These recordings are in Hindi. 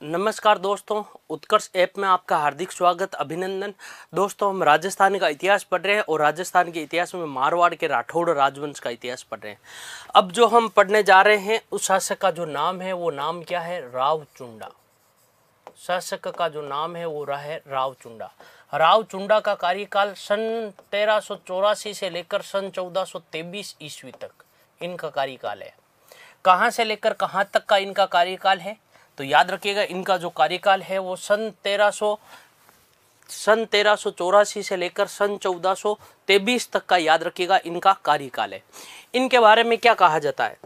नमस्कार दोस्तों, उत्कर्ष ऐप में आपका हार्दिक स्वागत, अभिनंदन। दोस्तों, हम राजस्थान का इतिहास पढ़ रहे हैं और राजस्थान के इतिहास में मारवाड़ के राठौड़ राजवंश का इतिहास पढ़ रहे हैं। अब जो हम पढ़ने जा रहे हैं उस शासक का जो नाम है वो नाम क्या है? रावचुंडा। शासक का जो नाम है वो रहा है रावचुंडा। रावचुंडा का कार्यकाल सन 1384 से लेकर सन 1423 ईस्वी तक इनका कार्यकाल है। कहाँ से लेकर कहाँ तक का इनका कार्यकाल है? तो याद रखिएगा, इनका जो कार्यकाल है वो सन 1384 से लेकर सन 1423 तक का, याद रखिएगा, इनका कार्यकाल है। इनके बारे में क्या कहा जाता है?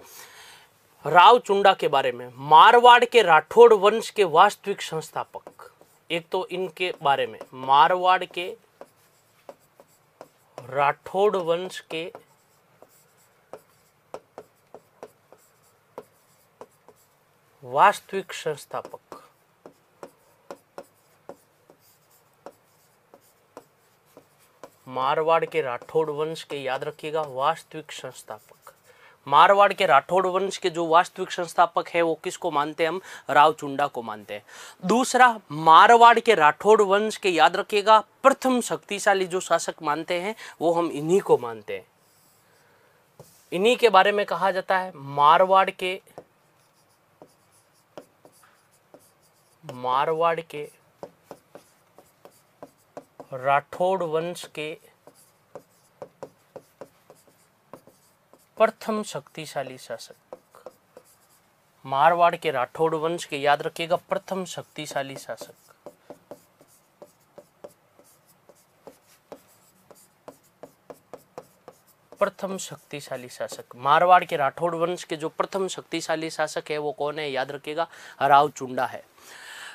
रावचुंडा के बारे में, मारवाड़ के राठौड़ वंश के वास्तविक संस्थापक। एक तो इनके बारे में, मारवाड़ के राठौड़ वंश के वास्तविक संस्थापक। मारवाड़ के राठौड़ वंश के, याद रखिएगा, वास्तविक संस्थापक। मारवाड़ के राठौड़ वंश के जो वास्तविक संस्थापक है वो किसको मानते हैं? हम रावचुंडा को मानते हैं। दूसरा, मारवाड़ के राठौड़ वंश के, याद रखिएगा, प्रथम शक्तिशाली जो शासक मानते हैं वो हम इन्हीं को मानते हैं। इन्हीं के बारे में कहा जाता है मारवाड़ के राठौड़ वंश के प्रथम शक्तिशाली शासक। मारवाड़ के राठौड़ वंश के, याद रखिएगा, प्रथम शक्तिशाली शासक। प्रथम शक्तिशाली शासक मारवाड़ के राठौड़ वंश के जो प्रथम शक्तिशाली शासक है वो कौन है? याद रखिएगा, रावचुंडा है।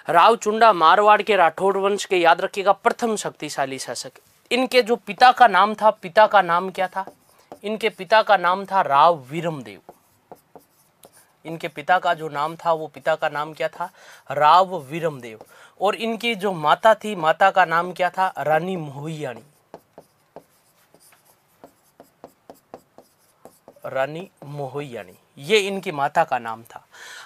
रावचुंडा मारवाड़ के राठौड़ वंश के, याद रखिएगा, प्रथम शक्तिशाली शासक। इनके जो पिता का नाम था, पिता का नाम क्या था? इनके पिता का नाम था राव वीरमदेव। इनके पिता का जो नाम था वो, पिता का नाम क्या था? राव वीरमदेव। और इनकी जो माता थी, माता का नाम क्या था? रानी मोहियाणी। रानी मोहियाणी, ये इनकी माता का नाम था।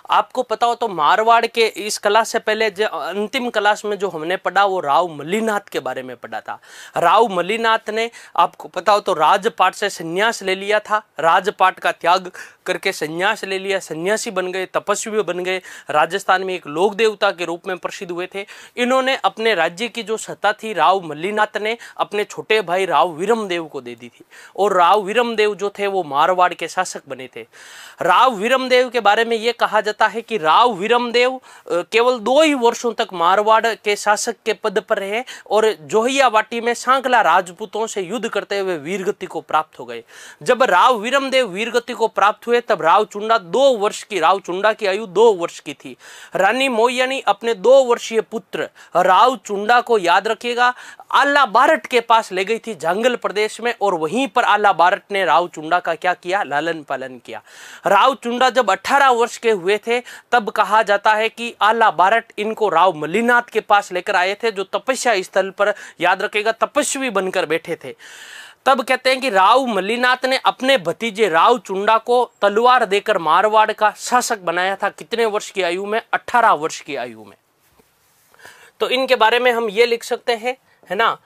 आपको पता हो तो मारवाड़ के इस क्लास से पहले जो अंतिम क्लास में जो हमने पढ़ा वो राव मल्लीनाथ के बारे में पढ़ा था। राव मल्लीनाथ ने, आपको पता हो तो, राजपाट से संन्यास ले लिया था। राजपाट का त्याग करके संन्यास ले लिया, सन्यासी बन गए, तपस्वी बन गए, राजस्थान में एक लोक देवता के रूप में प्रसिद्ध हुए थे। इन्होंने अपने राज्य की जो सत्ता थी, राव मल्लीनाथ ने अपने छोटे भाई राव वीरमदेव को दे दी थी। और राव वीरमदेव जो थे वो मारवाड़ के शासक बने थे। राव वीरमदेव के बारे में यह कहा जाता है कि राव वीरमदेव केवल 2 ही वर्षों तक मारवाड़ के शासक के पद पर रहे और जोहियावाटी में सांकला राजपूतों से युद्ध करते हुए वीरगति को प्राप्त हो गए। जब राव वीरमदेव वीरगति को प्राप्त हुए तब रावचुंडा 2 वर्ष की, रावचुंडा की आयु 2 वर्ष की थी। रानी मोहियाणी अपने 2 वर्षीय पुत्र रावचुंडा को, याद रखिएगा, आला बारट के पास ले गई थी, जंगल प्रदेश में, और वहीं पर आला बारट ने रावचुंडा का क्या किया? लालन पालन किया। रावचुंडा जब 18 वर्ष के हुए थे तब कहा जाता है कि आला बारट इनको राव मल्लीनाथ के पास लेकर आए थे, जो तपस्या स्थल पर, याद रखेगा, तपस्वी बनकर बैठे थे। तब कहते हैं कि राव मल्लीनाथ ने अपने भतीजे रावचुंडा को तलवार देकर मारवाड़ का शासक बनाया था। कितने वर्ष की आयु में? 18 वर्ष की आयु में। तो इनके बारे में हम ये लिख सकते हैं, है ना,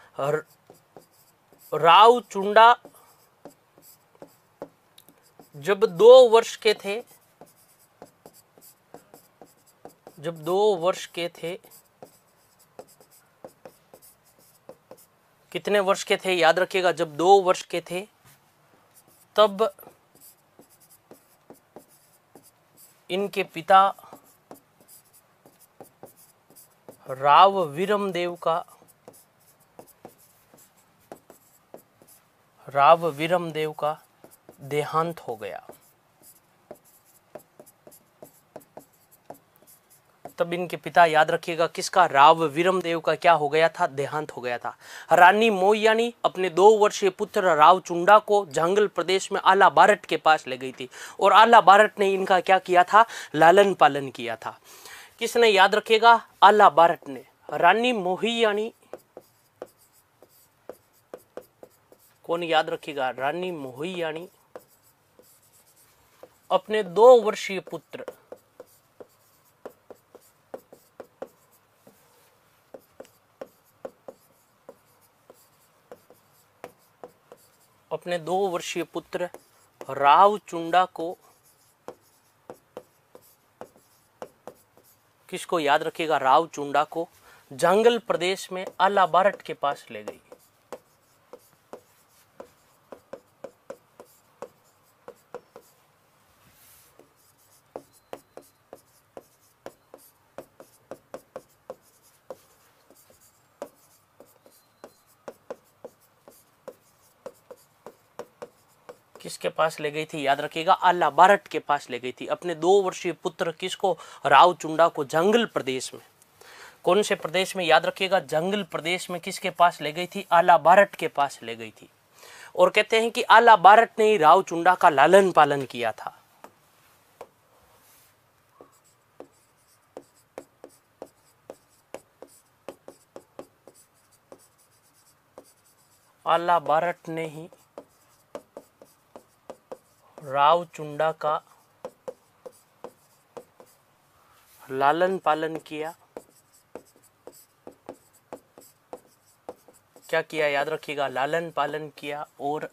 रावचुंडा जब 2 वर्ष के थे, जब 2 वर्ष के थे, कितने वर्ष के थे? याद रखिएगा, जब 2 वर्ष के थे तब इनके पिता राव वीरमदेव का देहांत हो गया। तब इनके पिता, याद रखिएगा, किसका? राव वीरमदेव का क्या हो गया था? देहांत हो गया था। रानी मोहियाणी अपने 2 वर्षीय पुत्र रावचुंडा को जंगल प्रदेश में आला बारट के पास ले गई थी और आला बारट ने इनका क्या किया था? लालन पालन किया था। किसने? याद रखिएगा, आला बारट ने। रानी मोहियाणी कौन? याद रखिएगा, रानी मोहियाणी अपने 2 वर्षीय पुत्र अपने 2 वर्षीय पुत्र रावचुंडा को, किसको याद रखिएगा, रावचुंडा को जंगल प्रदेश में आला बारट के पास ले गई। किसके पास ले गई थी, याद रखिएगा, आला बारट के पास ले गई थी अपने 2 वर्षीय पुत्र किसको, रावचुंडा को जंगल प्रदेश में। कौन से प्रदेश में, याद रखिएगा, जंगल प्रदेश में किसके पास ले गई थी, आला बारट के पास ले गई थी। और कहते हैं कि आला बारट ने ही रावचुंडा का लालन पालन किया था। आला बारट ने ही रावचुंडा का लालन पालन किया। क्या किया, याद रखिएगा, लालन पालन किया। और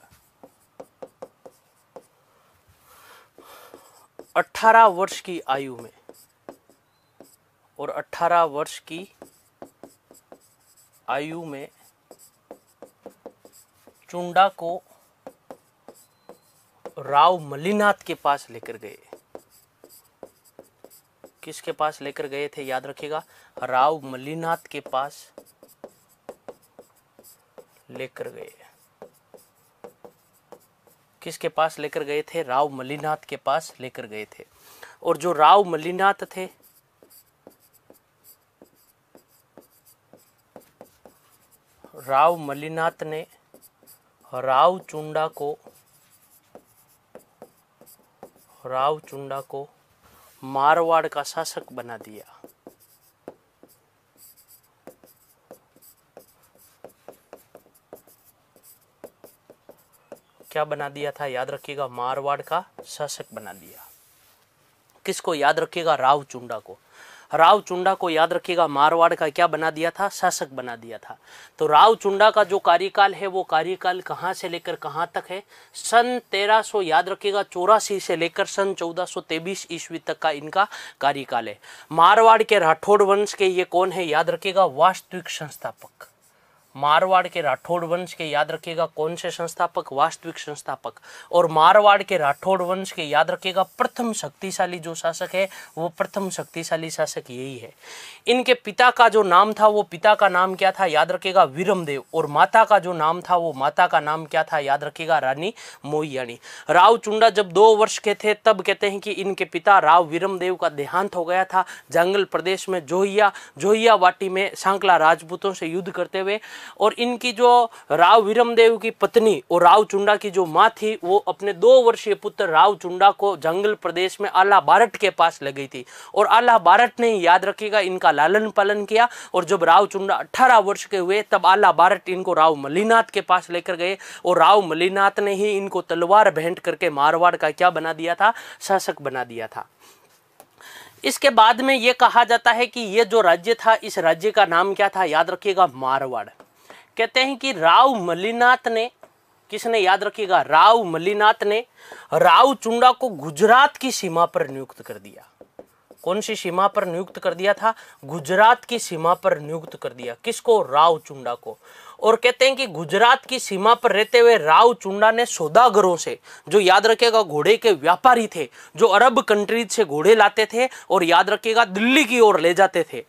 18 वर्ष की आयु में, और 18 वर्ष की आयु में चुंडा को राव मलिनाथ के पास लेकर गए। किसके पास लेकर गए थे, याद रखिएगा, राव मलिनाथ के पास लेकर गए। किसके पास लेकर गए थे, राव मलिनाथ के पास लेकर गए थे। और जो राव मलिनाथ थे, राव मलिनाथ ने रावचुंडा को मारवाड़ का शासक बना दिया। क्या बना दिया था, याद रखिएगा, मारवाड़ का शासक बना दिया। किसको, याद रखिएगा, रावचुंडा को। रावचुंडा को याद रखिएगा, मारवाड़ का क्या बना दिया था, शासक बना दिया था। तो रावचुंडा का जो कार्यकाल है वो कार्यकाल कहां से लेकर कहां तक है, सन 1300 याद रखिएगा 84 से लेकर सन 1423 ईस्वी तक का इनका कार्यकाल है। मारवाड़ के राठौड़ वंश के ये कौन है, याद रखिएगा, वास्तविक संस्थापक। मारवाड़ के राठौड़ वंश के, याद रखिएगा, कौन से संस्थापक, वास्तविक संस्थापक। और मारवाड़ के राठौड़ वंश के, याद रखिएगा, प्रथम शक्तिशाली जो शासक है वो प्रथम शक्तिशाली शासक यही है। इनके पिता का जो नाम था वो पिता का नाम क्या था, याद रखिएगा, विरमदेव। और माता का जो नाम था वो माता का नाम क्या था, याद रखिएगा, रानी मोहियाणी। रावचुंडा जब 2 वर्ष के थे तब कहते हैं कि इनके पिता राव विरमदेव का देहांत हो गया था जंगल प्रदेश में जोहिया वाटी में सांकला राजपूतों से युद्ध करते हुए। और इनकी जो राव विरमदेव की पत्नी और रावचुंडा की जो माँ थी वो अपने 2 वर्षीय पुत्र रावचुंडा को जंगल प्रदेश में आला बारट के पास ले गई थी। और आला बारट ने, याद रखिएगा, इनका लालन पालन किया। और जब रावचुंडा 18 वर्ष के हुए तब आला बारट इनको राव मलिनाथ के पास लेकर गए। और राव मलिनाथ ने ही इनको तलवार भेंट करके मारवाड़ का क्या बना दिया था, शासक बना दिया था। इसके बाद में ये कहा जाता है कि ये जो राज्य था इस राज्य का नाम क्या था, याद रखिएगा, मारवाड़। कहते हैं कि राव मलिनाथ ने, किसने, याद रखिएगा, राव मलिनाथ ने रावचुंडा को गुजरात की सीमा पर नियुक्त कर दिया। कौन सी सीमा पर नियुक्त कर दिया था, गुजरात की सीमा पर नियुक्त कर दिया। किसको, रावचुंडा को। और कहते हैं कि गुजरात की सीमा पर रहते हुए रावचुंडा ने सौदागरों से, जो याद रखिएगा घोड़े के व्यापारी थे, जो अरब कंट्रीज से घोड़े लाते थे और याद रखिएगा दिल्ली की ओर ले जाते थे,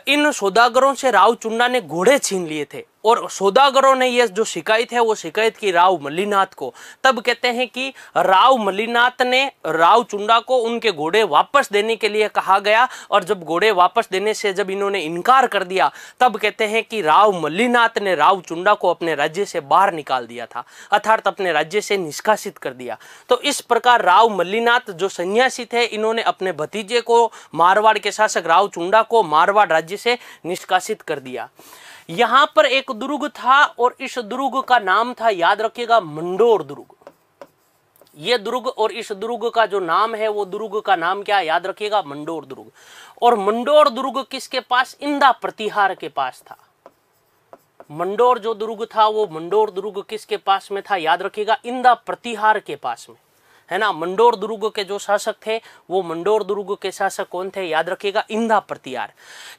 इन सौदागरों से रावचुंडा ने घोड़े छीन लिए थे। और सौदागरों ने यह जो शिकायत है वो शिकायत की राव मलिनाथ को। तब कहते हैं कि राव मलिनाथ ने रावचुंडा को उनके घोड़े वापस देने के लिए कहा गया। और जब घोड़े वापस देने से जब इन्होंने इनकार कर दिया तब कहते हैं कि राव मलिनाथ ने रावचुंडा को अपने राज्य से बाहर निकाल दिया था, अर्थात अपने राज्य से निष्कासित कर दिया। तो इस प्रकार राव मलिनाथ जो सन्यासी थे इन्होंने अपने भतीजे को, मारवाड़ के शासक रावचुंडा को, मारवाड़ राज्य से निष्कासित कर दिया। यहां पर एक दुर्ग था और इस दुर्ग का नाम था, याद रखिएगा, मंडोर दुर्ग। ये दुर्ग और इस दुर्ग का जो नाम है वो दुर्ग का नाम क्या, याद रखिएगा, मंडोर दुर्ग। और मंडोर दुर्ग किसके पास, इंदा प्रतिहार के पास था। मंडोर जो दुर्ग था वो मंडोर दुर्ग किसके पास में था, याद रखिएगा, इंदा प्रतिहार के पास में, है ना। मंडोर दुर्ग के जो शासक थे वो मंडोर दुर्ग के शासक कौन थे, याद रखिएगा, इंदा प्रतिहार।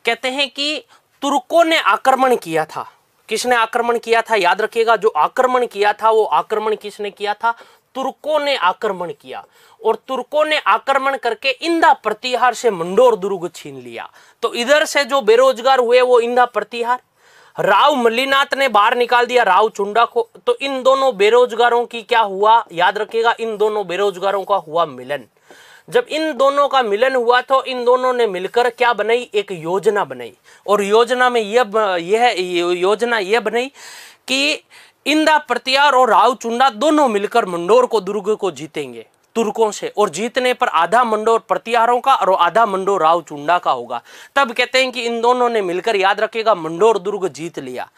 कहते हैं कि तुर्कों ने आक्रमण किया था। किसने आक्रमण किया था, याद रखिएगा, जो आक्रमण किया था वो आक्रमण किसने किया था, तुर्कों ने आक्रमण किया। और तुर्कों ने आक्रमण करके इंदा प्रतिहार से मंडोर दुर्ग छीन लिया। तो इधर से जो बेरोजगार हुए वो इंदा प्रतिहार, राव मल्लीनाथ ने बाहर निकाल दिया राव चुंडा को। तो इन दोनों बेरोजगारों की क्या हुआ, याद रखिएगा, इन दोनों बेरोजगारों का हुआ मिलन। जब इन दोनों का मिलन हुआ तो इन दोनों ने मिलकर क्या बनाई, एक योजना बनाई। और योजना में यह योजना यह बनाई कि इंदा प्रतिहार और राव चुंडा दोनों मिलकर मंडोर को दुर्ग को जीतेंगे तुर्कों से, और जीतने पर आधा मंडोर प्रतिहारों का और आधा मंडोर राव चुंडा का होगा। तब कहते हैं कि इन दोनों ने मिलकर, याद रखिएगा, मंडोर दुर्ग जीत लिया।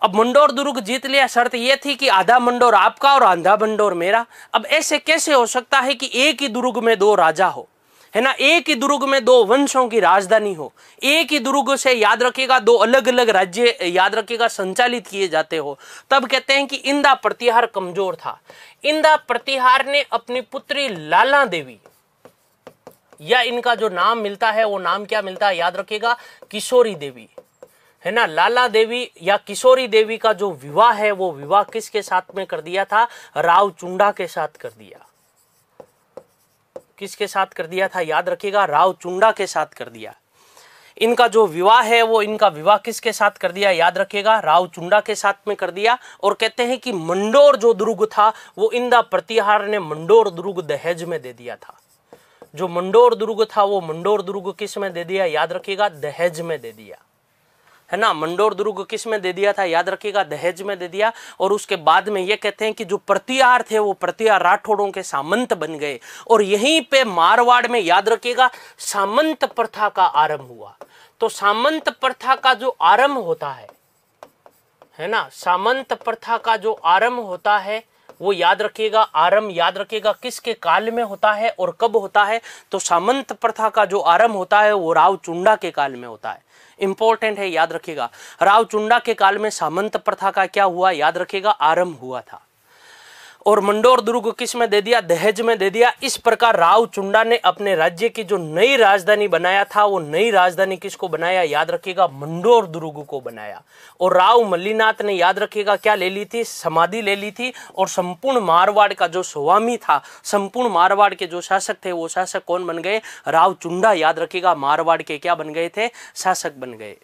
अब मंडोर दुर्ग जीत लिया, शर्त यह थी कि आधा मंडोर आपका और आधा मंडोर मेरा। अब ऐसे कैसे हो सकता है कि एक ही दुर्ग में दो राजा हो, है ना, एक ही दुर्ग में दो वंशों की राजधानी हो, एक ही दुर्ग से, याद रखिएगा, दो अलग अलग राज्य, याद रखिएगा, संचालित किए जाते हो। तब कहते हैं कि इंदा प्रतिहार कमजोर था। इंदा प्रतिहार ने अपनी पुत्री लाला देवी, या इनका जो नाम मिलता है वो नाम क्या मिलता है, याद रखिएगा, किशोरी देवी, है ना। लाला देवी या किशोरी देवी का जो विवाह है वो विवाह किसके साथ में कर दिया था, राव चुंडा के साथ कर दिया। किसके साथ कर दिया था, याद रखिएगा, राव चुंडा के साथ कर दिया। इनका जो विवाह है वो इनका विवाह किसके साथ कर दिया, याद रखिएगा, राव चुंडा के साथ में कर दिया। और कहते हैं कि मंडोर जो दुर्ग था वो इंदा प्रतिहार ने मंडोर दुर्ग दहेज में दे दिया था। जो मंडोर दुर्ग था वो मंडोर दुर्ग किस में दे दिया, याद रखिएगा, दहेज में दे दिया, है ना। मंडोर दुर्ग किस में दे दिया था, याद रखिएगा, दहेज में दे दिया। और उसके बाद में ये कहते हैं कि जो प्रतिहार थे वो प्रतिहार राठौड़ों के सामंत बन गए। और यहीं पे मारवाड़ में, याद रखिएगा, सामंत प्रथा का आरंभ हुआ। तो सामंत प्रथा का जो आरंभ होता है ना, सामंत प्रथा का जो आरंभ होता है वो, याद रखिएगा, आरंभ, याद रखिएगा, किसके काल में होता है और कब होता है। तो सामंत प्रथा का जो आरंभ होता है वो राव चुंडा के काल में होता है। इंपॉर्टेंट है, याद रखिएगा, राव चुंडा के काल में सामंत प्रथा का क्या हुआ, याद रखिएगा, आरंभ हुआ था। और मंडोर दुर्ग किस में दे दिया, दहेज में दे दिया। इस प्रकार राव चुंडा ने अपने राज्य की जो नई राजधानी बनाया था वो नई राजधानी किसको बनाया, याद रखिएगा, मंडोर दुर्ग को बनाया। और राव मल्लीनाथ ने, याद रखिएगा, क्या ले ली थी, समाधि ले ली थी। और संपूर्ण मारवाड़ का जो स्वामी था, संपूर्ण मारवाड़ के जो शासक थे वो शासक कौन बन गए, राव चुंडा, याद रखिएगा, मारवाड़ के क्या बन गए थे, शासक बन गए।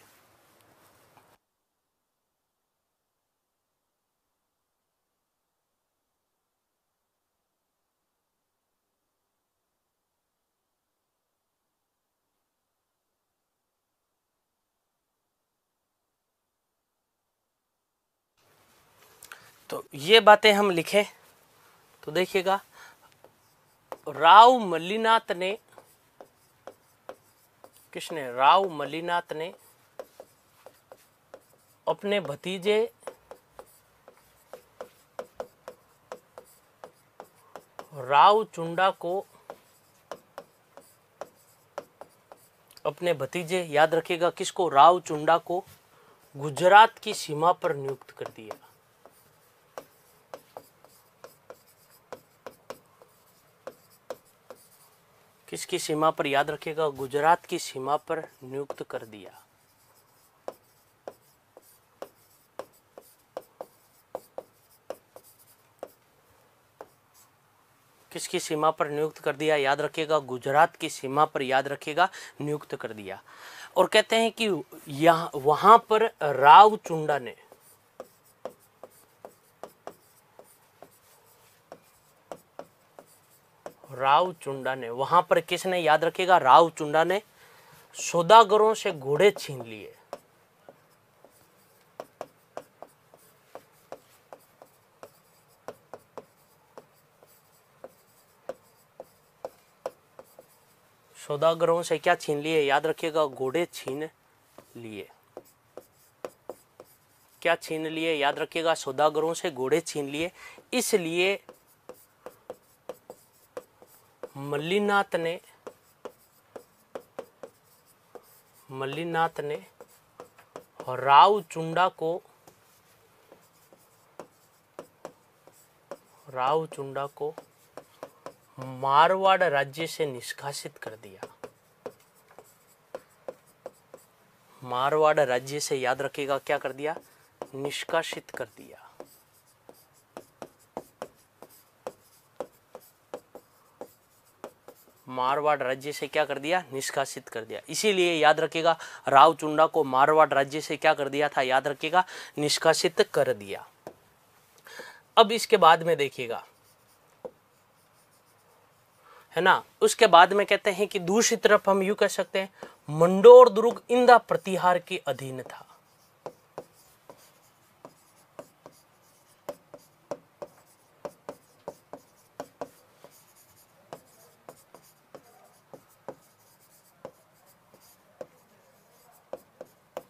तो ये बातें हम लिखें तो देखिएगा, राव मल्लीनाथ ने, किसने, राव मल्लीनाथ ने अपने भतीजे राव चुंडा को, अपने भतीजे, याद रखिएगा, किसको, राव चुंडा को गुजरात की सीमा पर नियुक्त कर दिया। किसकी सीमा पर, याद रखिएगा, गुजरात की सीमा पर नियुक्त कर दिया। किसकी सीमा पर नियुक्त कर दिया, याद रखिएगा, गुजरात की सीमा पर, याद रखिएगा, नियुक्त कर दिया। और कहते हैं कि यहाँ वहां पर राव चुंडा ने, राव चुंडा ने वहां पर, किसने, याद रखिएगा, राव चुंडा ने सौदागरों से घोड़े छीन लिए। सौदागरों से क्या छीन लिए, याद रखिएगा, घोड़े छीन लिए। क्या छीन लिए, याद रखिएगा, सौदागरों से घोड़े छीन लिए। इसलिए मल्लीनाथ ने राव चुंडा को राव चुंडा को मारवाड़ राज्य से निष्कासित कर दिया। मारवाड़ राज्य से, याद रखिएगा, क्या कर दिया? निष्कासित कर दिया। मारवाड़ राज्य से क्या कर दिया? निष्कासित कर दिया। इसीलिए याद रखिएगा, राव चुंडा को मारवाड़ राज्य से क्या कर दिया था? याद रखिएगा, निष्कासित कर दिया। अब इसके बाद में देखिएगा, है ना, उसके बाद में कहते हैं कि दूसरी तरफ हम यूं कह सकते हैं, मंडोर दुर्ग इंदा प्रतिहार के अधीन था।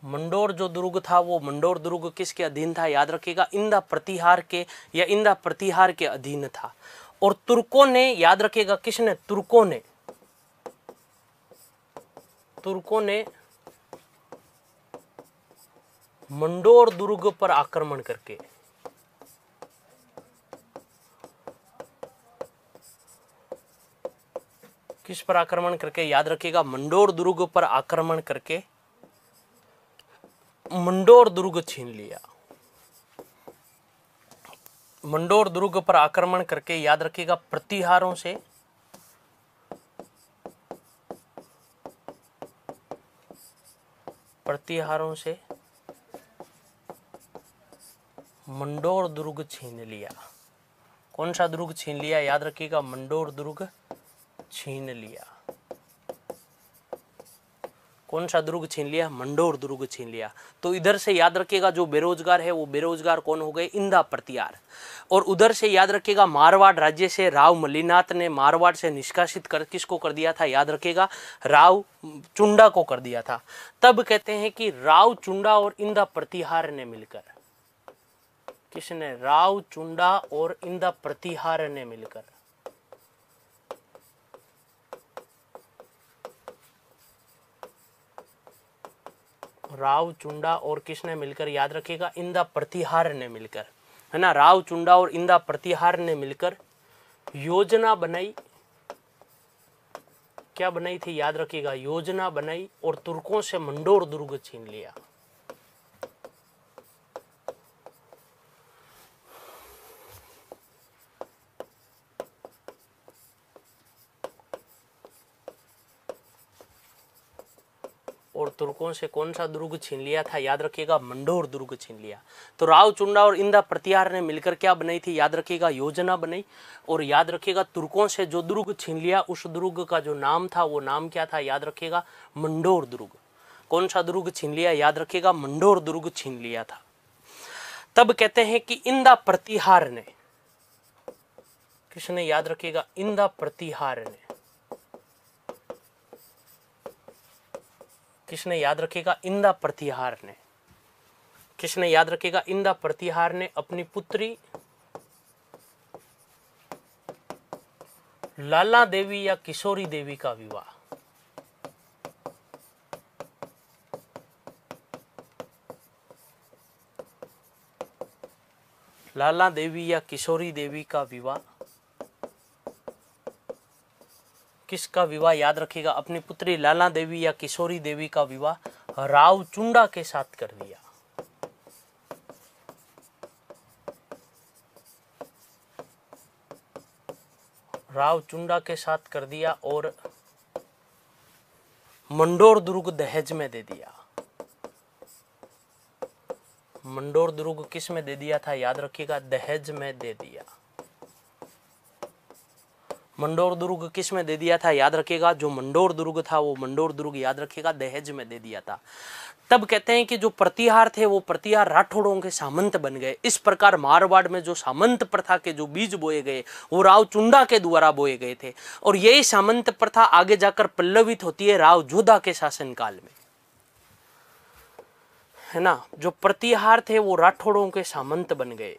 मंडोर जो दुर्ग था वो मंडोर दुर्ग किसके अधीन था? याद रखिएगा, इंदा प्रतिहार के या इंदा प्रतिहार के अधीन था। और तुर्कों ने, याद रखिएगा, किसने? तुर्कों ने मंडोर दुर्ग पर आक्रमण करके किस पर आक्रमण करके? याद रखिएगा, मंडोर दुर्ग पर आक्रमण करके मंडोर दुर्ग छीन लिया। मंडोर दुर्ग पर आक्रमण करके, याद रखिएगा, प्रतिहारों से मंडोर दुर्ग छीन लिया। कौन सा दुर्ग छीन लिया? याद रखिएगा, मंडोर दुर्ग छीन लिया। कौन सा दुर्ग छीन लिया? मंडोर दुर्ग छीन लिया। तो इधर से याद रखिएगा, जो बेरोजगार है वो बेरोजगार कौन हो गए? इंदा प्रतिहार। और उधर से याद रखिएगा, मारवाड़ राज्य से राव मल्लीनाथ ने मारवाड़ से निष्कासित कर किसको कर दिया था? याद रखिएगा, राव चुंडा को कर दिया था। तब कहते हैं कि राव चुंडा और इंदा प्रतिहार ने मिलकर, किसने? राव चुंडा और इंदा प्रतिहार ने मिलकर राव चुंडा और किसने मिलकर? याद रखिएगा, इंदा प्रतिहार ने मिलकर, है ना, राव चुंडा और इंदा प्रतिहार ने मिलकर योजना बनाई। क्या बनाई थी? याद रखिएगा, योजना बनाई और तुर्कों से मंडोर दुर्ग छीन लिया। और तुर्कों से कौन सा दुर्ग छीन लिया था? याद रखिएगा, मंडोर दुर्ग छीन लिया। तो राव चुंडा और इंदा प्रतिहार ने मिलकर क्या बनाई थी? याद रखिएगा, योजना बनाई। और याद रखिएगा, तुर्कों से जो दुर्ग छीन लिया, उस दुर्ग का जो नाम था वो नाम क्या था? याद रखिएगा, मंडोर दुर्ग। कौन सा दुर्ग छीन लिया? याद रखिएगा, मंडोर दुर्ग छीन लिया था। तब कहते हैं कि इंदा प्रतिहार ने, किसने? याद रखिएगा, इंदा प्रतिहार ने, किसने? याद रखिएगा, इंदा प्रतिहार ने, किसने? याद रखिएगा, इंदा प्रतिहार ने अपनी पुत्री लाला देवी या किशोरी देवी का विवाह, लाला देवी या किशोरी देवी का विवाह, किसका विवाह? याद रखिएगा, अपनी पुत्री लाला देवी या किशोरी देवी का विवाह राव चुंडा के साथ कर दिया। राव चुंडा के साथ कर दिया और मंडोर दुर्ग दहेज में दे दिया। मंडोर दुर्ग किस में दे दिया था? याद रखिएगा, दहेज में दे दिया। मंडोर दुर्ग किस में दे दिया था? याद रखिएगा, जो मंडोर दुर्ग था वो मंडोर दुर्ग, याद रखिएगा, दहेज में दे दिया था। तब कहते हैं कि जो प्रतिहार थे वो प्रतिहार राठौड़ों के सामंत बन गए। इस प्रकार मारवाड़ में जो सामंत प्रथा के जो बीज बोए गए वो राव चुंडा के द्वारा बोए गए थे। और यही सामंत प्रथा आगे जाकर पल्लवित होती है राव जोधा के शासनकाल में, है ना। जो प्रतिहार थे वो राठौड़ों के सामंत बन गए।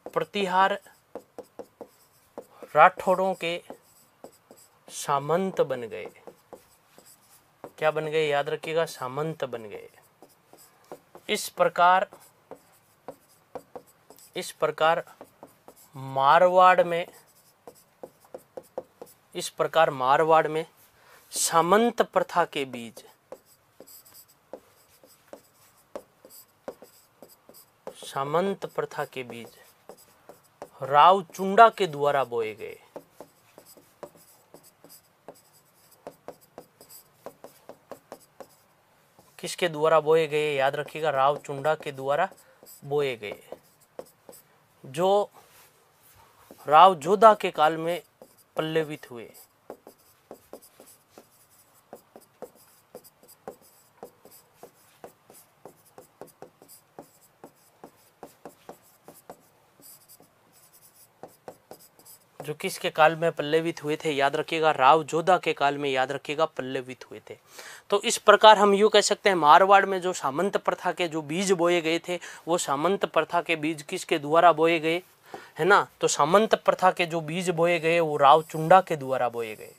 प्रतिहार राठौड़ों के सामंत बन गए। क्या बन गए? याद रखिएगा, सामंत बन गए। इस प्रकार मारवाड़ में, इस प्रकार मारवाड़ में सामंत प्रथा के बीज, सामंत प्रथा के बीज राव चुंडा के द्वारा बोए गए। किसके द्वारा बोए गए? याद रखिएगा, राव चुंडा के द्वारा बोए गए, जो राव जोधा के काल में पल्लवित हुए। जो किसके काल में पल्लवित हुए थे? याद रखिएगा, राव जोधा के काल में, याद रखिएगा, पल्लवित हुए थे। तो इस प्रकार हम यूँ कह सकते हैं, मारवाड़ में जो सामंत प्रथा के जो बीज बोए गए थे, वो सामंत प्रथा के बीज किसके द्वारा बोए गए, है ना? तो सामंत प्रथा के जो बीज बोए गए वो राव चुंडा के द्वारा बोए गए,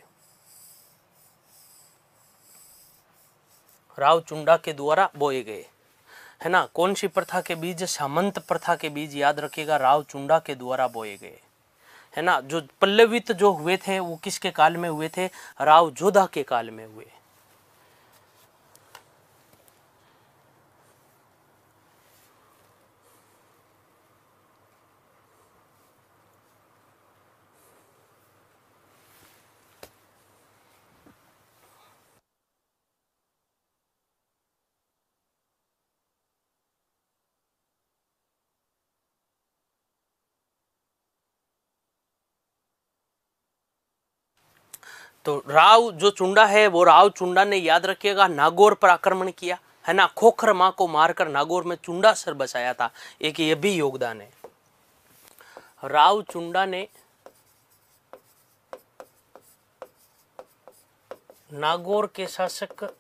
राव चुंडा के द्वारा बोए गए, है ना? कौन सी प्रथा के बीज? सामंत प्रथा के बीज, याद रखिएगा, राव चुंडा के द्वारा बोए गए, है ना? जो पल्लवित जो हुए थे वो किसके काल में हुए थे? राव जोधा के काल में हुए। तो राव जो चुंडा है, वो राव चुंडा ने, याद रखिएगा, नागौर पर आक्रमण किया, है ना? खोखर मां को मारकर नागौर में चुंडा सर बसाया था। एक ये भी योगदान है। राव चुंडा ने नागौर के शासक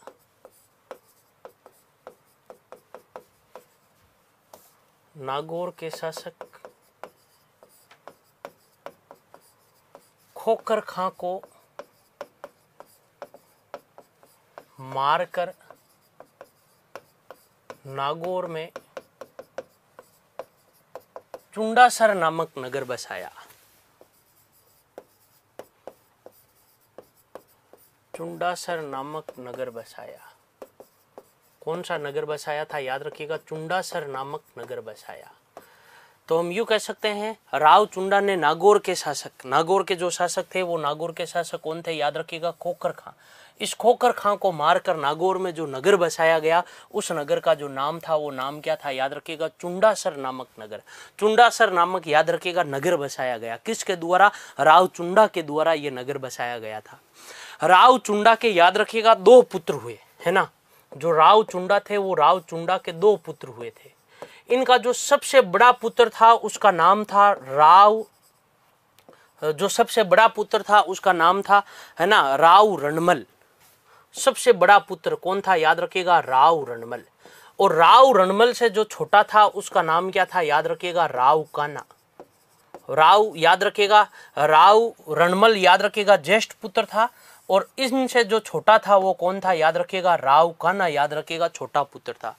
खोखर खां को मारकर नागौर में चुंडासर नामक नगर बसाया। चुंडासर नामक नगर बसाया। कौन सा नगर बसाया था? याद रखिएगा, चुंडासर नामक नगर बसाया। तो हम यूं कह सकते हैं, राव चुंडा ने नागौर के जो शासक थे, वो नागौर के शासक कौन थे? याद रखिएगा, खोखर खां। इस खोखर खां को मारकर नागौर में जो नगर बसाया गया, उस नगर का जो नाम था, वो नाम क्या था? याद रखिएगा, चुंडासर नामक नगर। चुंडासर नामक, याद रखिएगा, नगर बसाया गया। किसके द्वारा? राव चुंडा के द्वारा ये नगर बसाया गया था। राव चुंडा के, याद रखिएगा, 2 पुत्र हुए, है ना? जो राव चुंडा थे, वो राव चुंडा के 2 पुत्र हुए थे। इनका जो सबसे बड़ा पुत्र था, उसका नाम था राव, जो सबसे बड़ा पुत्र था उसका नाम था, है ना, राव रणमल। सबसे बड़ा पुत्र कौन था? याद रखिएगा, राव रणमल। और राव रणमल से जो छोटा था उसका नाम क्या था? याद रखिएगा, राव कान्हा। राव, याद रखिएगा, राव रणमल, याद रखिएगा, ज्येष्ठ पुत्र था, और इनसे जो छोटा था वो कौन था? याद रखिएगा, राव कान्हा, याद रखिएगा, छोटा पुत्र था।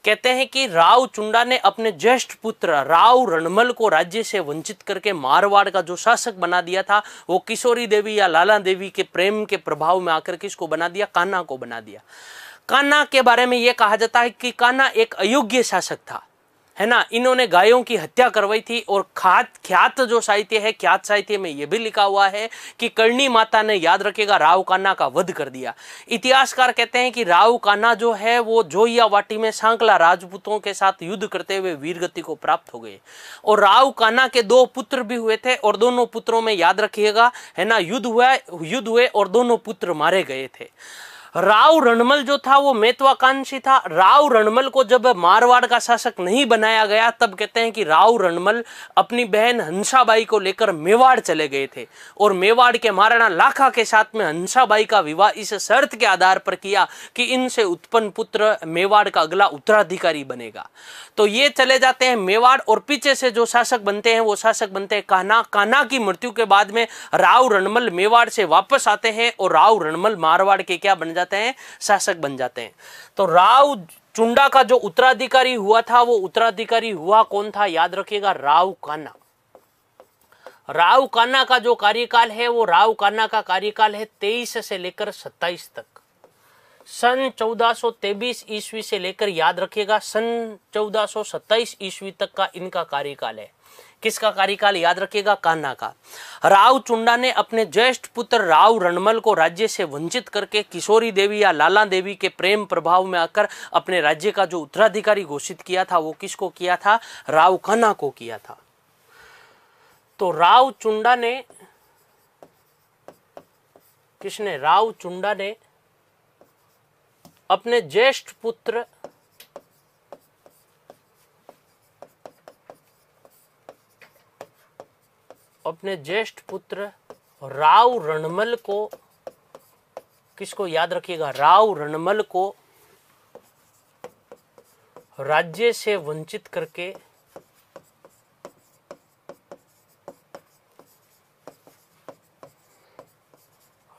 कहते हैं कि राव चुंडा ने अपने ज्येष्ठ पुत्र राव रणमल को राज्य से वंचित करके मारवाड़ का जो शासक बना दिया था, वो किशोरी देवी या लाला देवी के प्रेम के प्रभाव में आकर किसको बना दिया? कान्हा को बना दिया। कान्हा के बारे में यह कहा जाता है कि कान्हा एक अयोग्य शासक था, है ना? इन्होंने गायों की हत्या करवाई थी। और ख्यात जो साहित्य है, ख्यात साहित्य में यह भी लिखा हुआ है कि करणी माता ने, याद रखेगा, राव कान्हा का वध कर दिया। इतिहासकार कहते हैं कि राव कान्हा जो है वो जोइया वाटी में सांकला राजपूतों के साथ युद्ध करते हुए वीरगति को प्राप्त हो गए। और राव कान्हा के 2 पुत्र भी हुए थे, और दोनों पुत्रों में, याद रखिएगा, है ना, युद्ध हुए और दोनों पुत्र मारे गए थे। राव रणमल जो था वो महत्वाकांक्षी था। राव रणमल को जब मारवाड़ का शासक नहीं बनाया गया, तब कहते हैं कि राव रणमल अपनी बहन हंसाबाई को लेकर मेवाड़ चले गए थे, और मेवाड़ के महाराणा लाखा के साथ में हंसाबाई का विवाह इस शर्त के आधार पर किया कि इनसे उत्पन्न पुत्र मेवाड़ का अगला उत्तराधिकारी बनेगा। तो ये चले जाते हैं मेवाड़, और पीछे से जो शासक बनते हैं वो शासक बनते हैं कान्हा। कान्हा की मृत्यु के बाद में राव रणमल मेवाड़ से वापस आते हैं, और राव रणमल मारवाड़ के क्या बन जाते हैं? शासक बन जाते हैं। तो राव चुंडा का जो उत्तराधिकारी हुआ था, वो उत्तराधिकारी हुआ कौन था? याद रखिएगा, राव कान्हा। राव कान्हा का जो कार्यकाल है वो राव कान्हा का कार्यकाल है 23 से लेकर 27 तक। सन 1423 ईस्वी से लेकर याद रखिएगा सन 1427 ईस्वी तक का इनका कार्यकाल है। किसका कार्यकाल याद रखिएगा? कान्हा का। राव चुंडा ने अपने ज्येष्ठ पुत्र राव रणमल को राज्य से वंचित करके किशोरी देवी या लाला देवी के प्रेम प्रभाव में आकर अपने राज्य का जो उत्तराधिकारी घोषित किया था वो किसको किया था? राव कान्हा को किया था। तो राव चुंडा ने किसने? राव चुंडा ने अपने ज्येष्ठ पुत्र राव रणमल को, किसको याद रखिएगा? राव रणमल को राज्य से वंचित करके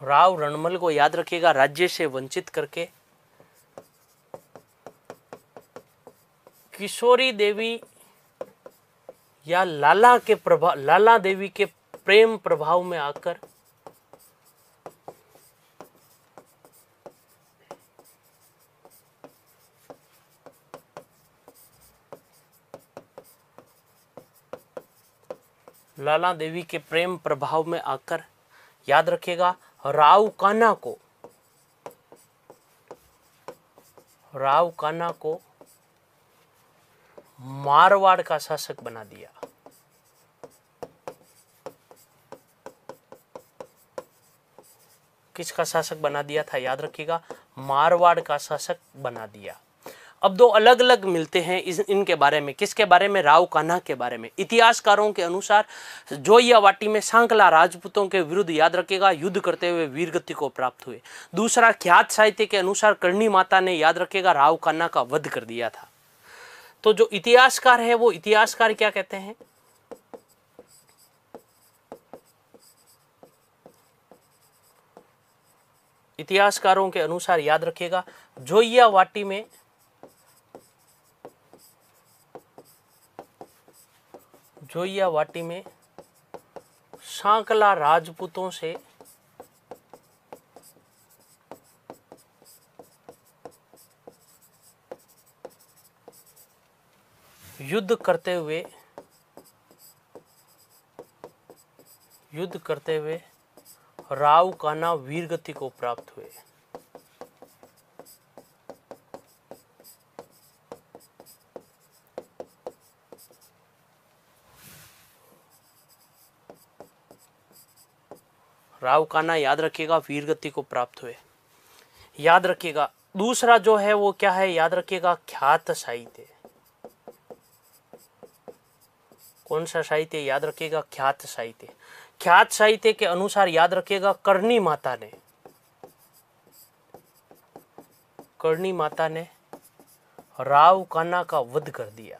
राव रणमल को याद रखिएगा राज्य से वंचित करके किशोरी देवी या लाला देवी के प्रेम प्रभाव में आकर याद रखिएगा राव कान्हा को मारवाड़ का शासक बना दिया। किसका शासक बना दिया था? याद रखिएगा मारवाड़ का शासक बना दिया। अब दो अलग अलग मिलते हैं इनके बारे में। किसके बारे में? राव कान्हा के बारे में। इतिहासकारों के अनुसार जोइयावाटी में सांकला राजपूतों के विरुद्ध याद रखिएगा युद्ध करते हुए वीरगति को प्राप्त हुए। दूसरा, ख्यात साहित्य के अनुसार करणी माता ने याद रखिएगा राव कान्हा का वध कर दिया था। तो जो इतिहासकार है वो इतिहासकार क्या कहते हैं? इतिहासकारों के अनुसार याद रखिएगा जोइयावाटी में सांकला राजपूतों से युद्ध करते हुए राव कान्हा वीरगति को प्राप्त हुए। राव कान्हा याद रखिएगा वीरगति को प्राप्त हुए। याद रखिएगा दूसरा जो है वो क्या है? याद रखिएगा ख्यात साहित्य। कौन सा साहित्य? याद रखिएगा ख्यात साहित्य। ख्यात साहित्य के अनुसार याद रखिएगा करणी माता ने राव कान्हा का वध कर दिया।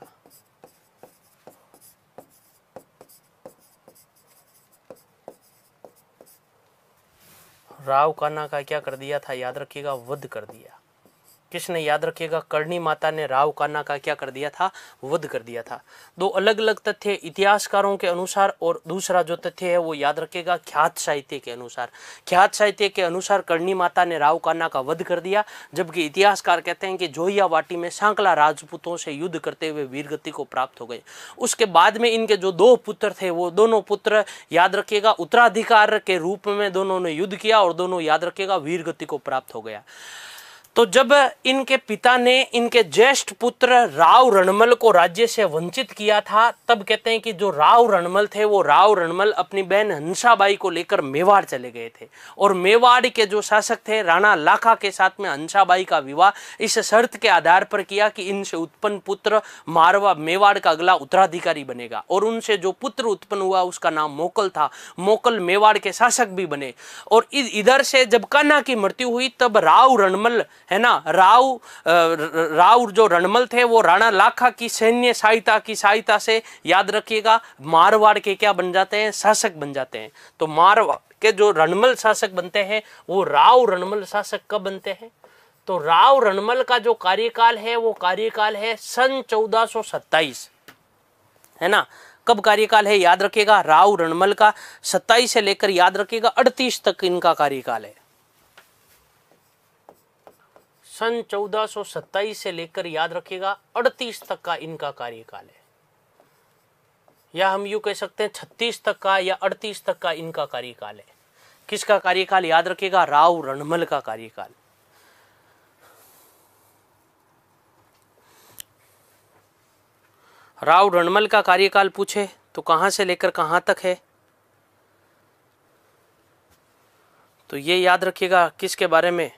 राव कान्हा का क्या कर दिया था? याद रखिएगा वध कर दिया। किसने? याद रखिएगा करणी माता ने राव कान्हा का क्या कर दिया था? वध कर दिया था। दो अलग अलग तथ्य इतिहासकारों के अनुसार और दूसरा जो तथ्य है वो याद रखिएगा ख्यात साहित्य के अनुसार। ख्यात साहित्य के अनुसार करणी माता ने राव कान्हा का वध कर दिया, जबकि इतिहासकार कहते हैं कि जोइयावाटी में सांकला राजपूतों से युद्ध करते हुए वीरगति को प्राप्त हो गए। उसके बाद में इनके जो दो पुत्र थे वो दोनों पुत्र याद रखिएगा उत्तराधिकार के रूप में दोनों ने युद्ध किया और दोनों याद रखिएगा वीरगति को प्राप्त हो गया। तो जब इनके पिता ने इनके ज्येष्ठ पुत्र राव रणमल को राज्य से वंचित किया था, तब कहते हैं कि जो राव रणमल थे वो राव रणमल अपनी बहन हंसाबाई को लेकर मेवाड़ चले गए थे और मेवाड़ के जो शासक थे राणा लाखा के साथ में हंसाबाई का विवाह इस शर्त के आधार पर किया कि इनसे उत्पन्न पुत्र मेवाड़ का अगला उत्तराधिकारी बनेगा। और उनसे जो पुत्र उत्पन्न हुआ उसका नाम मोकल था। मोकल मेवाड़ के शासक भी बने। और इधर से जब कान्हा की मृत्यु हुई तब राव रणमल है ना, राव जो रणमल थे वो राणा लाखा की सैन्य सहायता से याद रखिएगा मारवाड़ के क्या बन जाते हैं? शासक बन जाते हैं। तो मारवाड़ के जो रणमल शासक बनते हैं वो राव रणमल शासक कब बनते हैं? तो राव रणमल का जो कार्यकाल है वो कार्यकाल है सन 1427, है ना। कब कार्यकाल है याद रखिएगा, राव रणमल का 27 से लेकर याद रखिएगा 38 तक इनका कार्यकाल है। सन 1427 से लेकर याद रखिएगा 38 तक का इनका कार्यकाल है, या हम यूं कह सकते हैं 36 तक का या 38 तक का इनका कार्यकाल है। किसका कार्यकाल याद रखिएगा, राव रणमल का कार्यकाल। राव रणमल का कार्यकाल पूछे तो कहां से लेकर कहां तक है, तो ये याद रखिएगा किसके बारे में,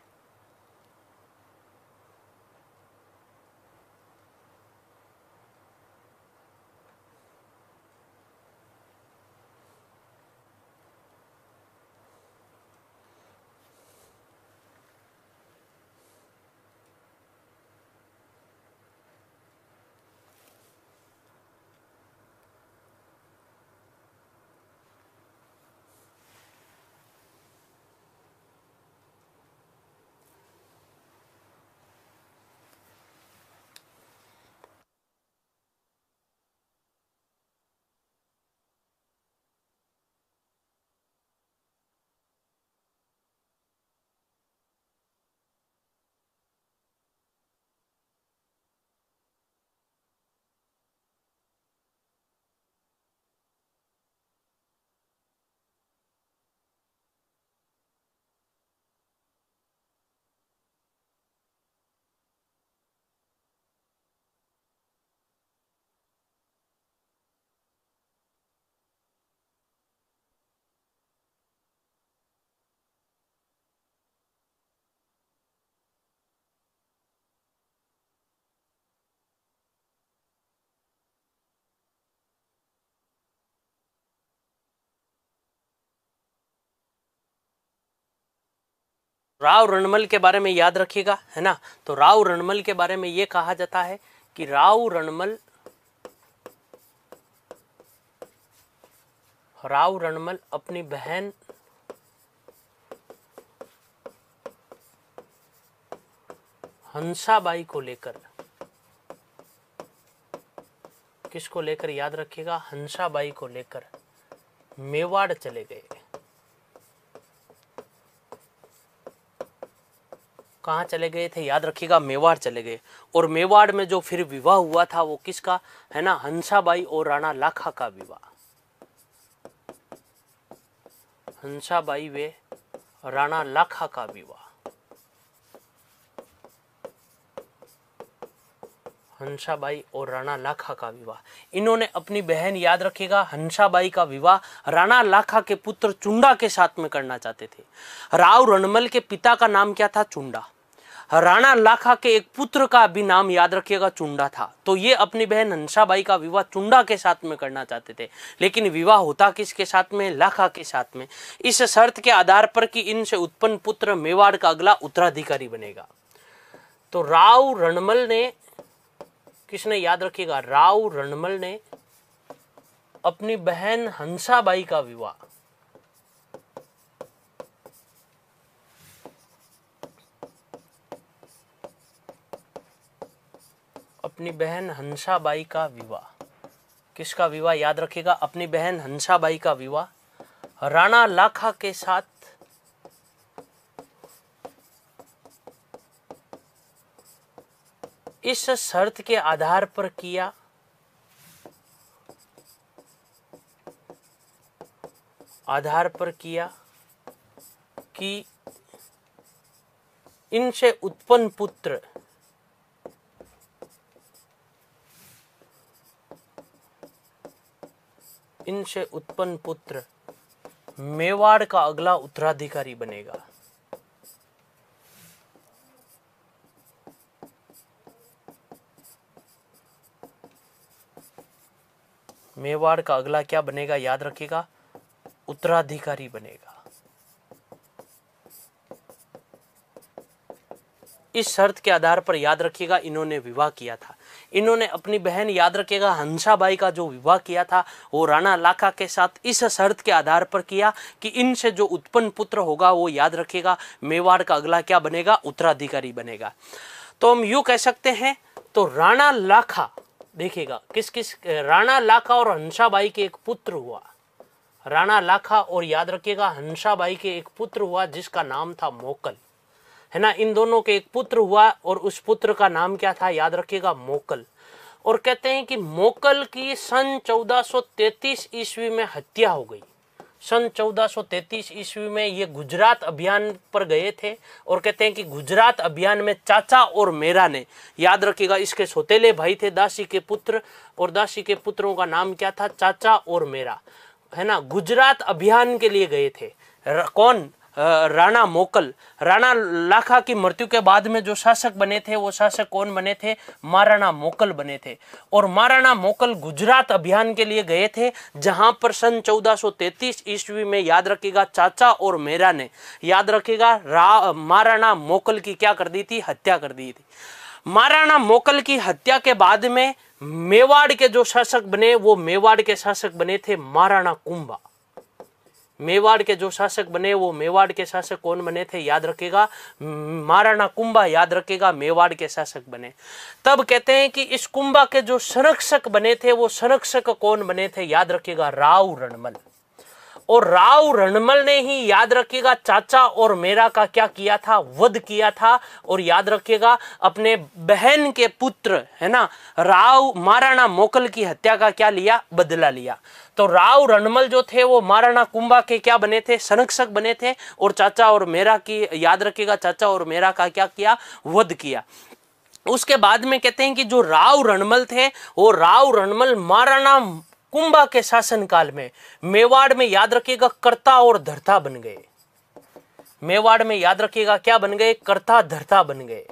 राव रणमल के बारे में याद रखिएगा, है ना। तो राव रणमल के बारे में ये कहा जाता है कि राव रणमल अपनी बहन हंसाबाई को लेकर, किसको लेकर याद रखिएगा, हंसाबाई को लेकर मेवाड़ चले गए। कहाँ चले गए थे याद रखिएगा, मेवाड़ चले गए। और मेवाड़ में जो फिर विवाह हुआ था वो किसका, है ना, हंसाबाई और राणा लाखा का विवाह। हंसाबाई वे राणा लाखा का विवाह, हंसाबाई और राणा लाखा का विवाह। इन्होंने अपनी बहन याद रखिएगा हंसाबाई का विवाह राणा लाखा के पुत्र चुंडा के साथ में करना चाहते थे। राव रणमल के पिता का नाम क्या था, चुंडा। राणा लाखा के एक पुत्र का भी नाम याद रखिएगा चुंडा था। तो ये अपनी बहन हंसाबाई का विवाह चुंडा के साथ में करना चाहते थे, लेकिन विवाह होता किसके साथ में, लाखा के साथ में, इस शर्त के आधार पर कि इनसे उत्पन्न पुत्र मेवाड़ का अगला उत्तराधिकारी बनेगा। तो राव रणमल ने, किसने याद रखिएगा, राव रणमल ने अपनी बहन हंसाबाई का विवाह किसका विवाह याद रखिएगा, अपनी बहन हंसाबाई का विवाह राणा लाखा के साथ इस शर्त के आधार पर किया कि इनसे उत्पन्न पुत्र मेवाड़ का अगला उत्तराधिकारी बनेगा। मेवाड़ का अगला क्या बनेगा याद रखिएगा, उत्तराधिकारी बनेगा। इस शर्त के आधार पर याद रखिएगा इन्होंने विवाह किया था। इन्होंने अपनी बहन याद रखिएगा हंसाबाई का जो विवाह किया था वो राणा लाखा के साथ इस शर्त के आधार पर किया कि इनसे जो उत्पन्न पुत्र होगा वो याद रखिएगा मेवाड़ का अगला क्या बनेगा, उत्तराधिकारी बनेगा। तो हम यूं कह सकते हैं, तो राणा लाखा देखिएगा किस किस, राणा लाखा और हंसाबाई के एक पुत्र हुआ। राणा लाखा और याद रखिएगा हंसाबाई के एक पुत्र हुआ जिसका नाम था मोकल, है ना। इन दोनों के एक पुत्र हुआ और उस पुत्र का नाम क्या था, याद रखिएगा मोकल। और कहते हैं कि मोकल की सन 1433 ईस्वी में हत्या हो गई। सन 1433 ईस्वी में ये गुजरात अभियान पर गए थे और कहते हैं कि गुजरात अभियान में चाचा और मेरा ने, याद रखिएगा इसके सौतेले भाई थे दासी के पुत्र, और दासी के पुत्रों का नाम क्या था, चाचा और मेरा, है ना। गुजरात अभियान के लिए गए थे। कौन, राणा मोकल। राणा लाखा की मृत्यु के बाद में जो शासक बने थे वो शासक कौन बने थे, महाराणा मोकल बने थे। और महाराणा मोकल गुजरात अभियान के लिए गए थे जहां पर सन 1433 ईस्वी में, याद रखिएगा, चाचा और मेरा ने, याद रखिएगा, महाराणा मोकल की क्या कर दी थी, हत्या कर दी थी। महाराणा मोकल की हत्या के बाद में मेवाड़ के जो शासक बने वो मेवाड़ के शासक बने थे महाराणा कुंभा। मेवाड़ के जो शासक बने वो मेवाड़ के शासक कौन बने थे, याद रखिएगा, महाराणा कुंभा, याद रखिएगा, मेवाड़ के शासक बने। तब कहते हैं कि इस कुंभा के जो संरक्षक बने थे वो संरक्षक कौन बने थे, याद रखिएगा, राव रणमल। और राव रणमल ने ही, याद रखिएगा, चाचा और मेरा का क्या किया था, वध किया था। और याद रखिएगा अपने बहन के पुत्र, है ना, राव महाराणा मोकल की हत्या का क्या लिया, बदला लिया। तो राव रणमल जो थे वो महाराणा कुंभा के क्या बने थे, संरक्षक बने थे। और चाचा और मेरा की, याद रखिएगा, चाचा और मेरा का क्या किया, वध किया। उसके बाद में कहते हैं कि जो राव रणमल थे वो राव रणमल महाराणा कुंभा के शासन काल में मेवाड़ में, याद रखिएगा, कर्ता और धर्ता बन गए। मेवाड़ में, याद रखिएगा, क्या बन गए, कर्ता धर्ता बन गए।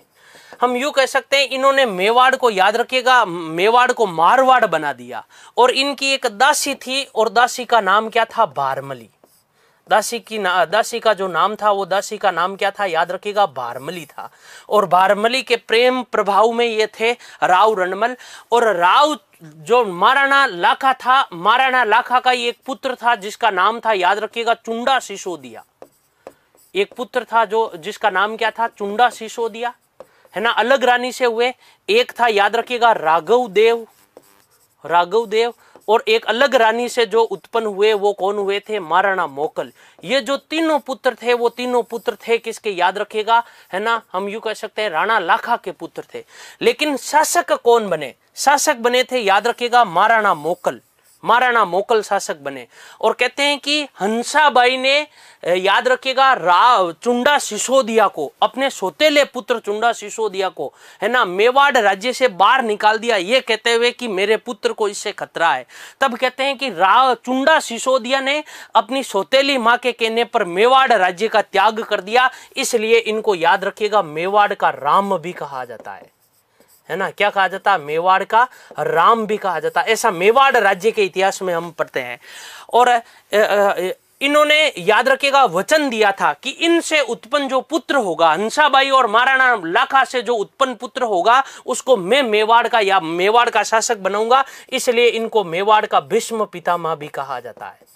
हम यूं कह सकते हैं इन्होंने मेवाड़ को, याद रखिएगा, मेवाड़ को मारवाड़ बना दिया। और इनकी एक दासी थी और दासी का नाम क्या था, भारमली। दासी का जो नाम था वो दासी का नाम क्या था, याद रखिएगा, भारमली था। और भारमली के प्रेम प्रभाव में ये थे राव रणमल। और राव जो महाराणा लाखा था, महाराणा लाखा का एक पुत्र था जिसका नाम था, याद रखिएगा, चुंडा सिसोदिया। एक पुत्र था जो जिसका नाम क्या था, चुंडा सिसोदिया, है ना। अलग रानी से हुए। एक था, याद रखिएगा, राघव देव। और एक अलग रानी से जो उत्पन्न हुए वो कौन हुए थे, महाराणा मोकल। ये जो तीनों पुत्र थे वो तीनों पुत्र थे किसके, याद रखिएगा, है ना, हम यूं कह सकते हैं राणा लाखा के पुत्र थे। लेकिन शासक कौन बने, शासक बने थे, याद रखिएगा, महाराणा मोकल शासक बने। और कहते हैं कि हंसाबाई ने, याद रखिएगा, चुंडा सिसोदिया को, अपने सौतेले पुत्र चुंडा सिसोदिया को, है ना, मेवाड़ राज्य से बाहर निकाल दिया, ये कहते हुए कि मेरे पुत्र को इससे खतरा है। तब कहते हैं कि चुंडा सिसोदिया ने अपनी सौतेली माँ के कहने पर मेवाड़ राज्य का त्याग कर दिया। इसलिए इनको, याद रखिएगा, मेवाड़ का राम भी कहा जाता है ना। क्या कहा जाता है, मेवाड़ का राम भी कहा जाता है। ऐसा मेवाड़ राज्य के इतिहास में हम पढ़ते हैं। और इन्होंने, याद रखिएगा, वचन दिया था कि इनसे उत्पन्न जो पुत्र होगा, हंसाबाई और महाराणा लाखा से जो उत्पन्न पुत्र होगा उसको मैं मेवाड़ का या मेवाड़ का शासक बनाऊंगा। इसलिए इनको मेवाड़ का भीष्म पितामह भी कहा जाता है।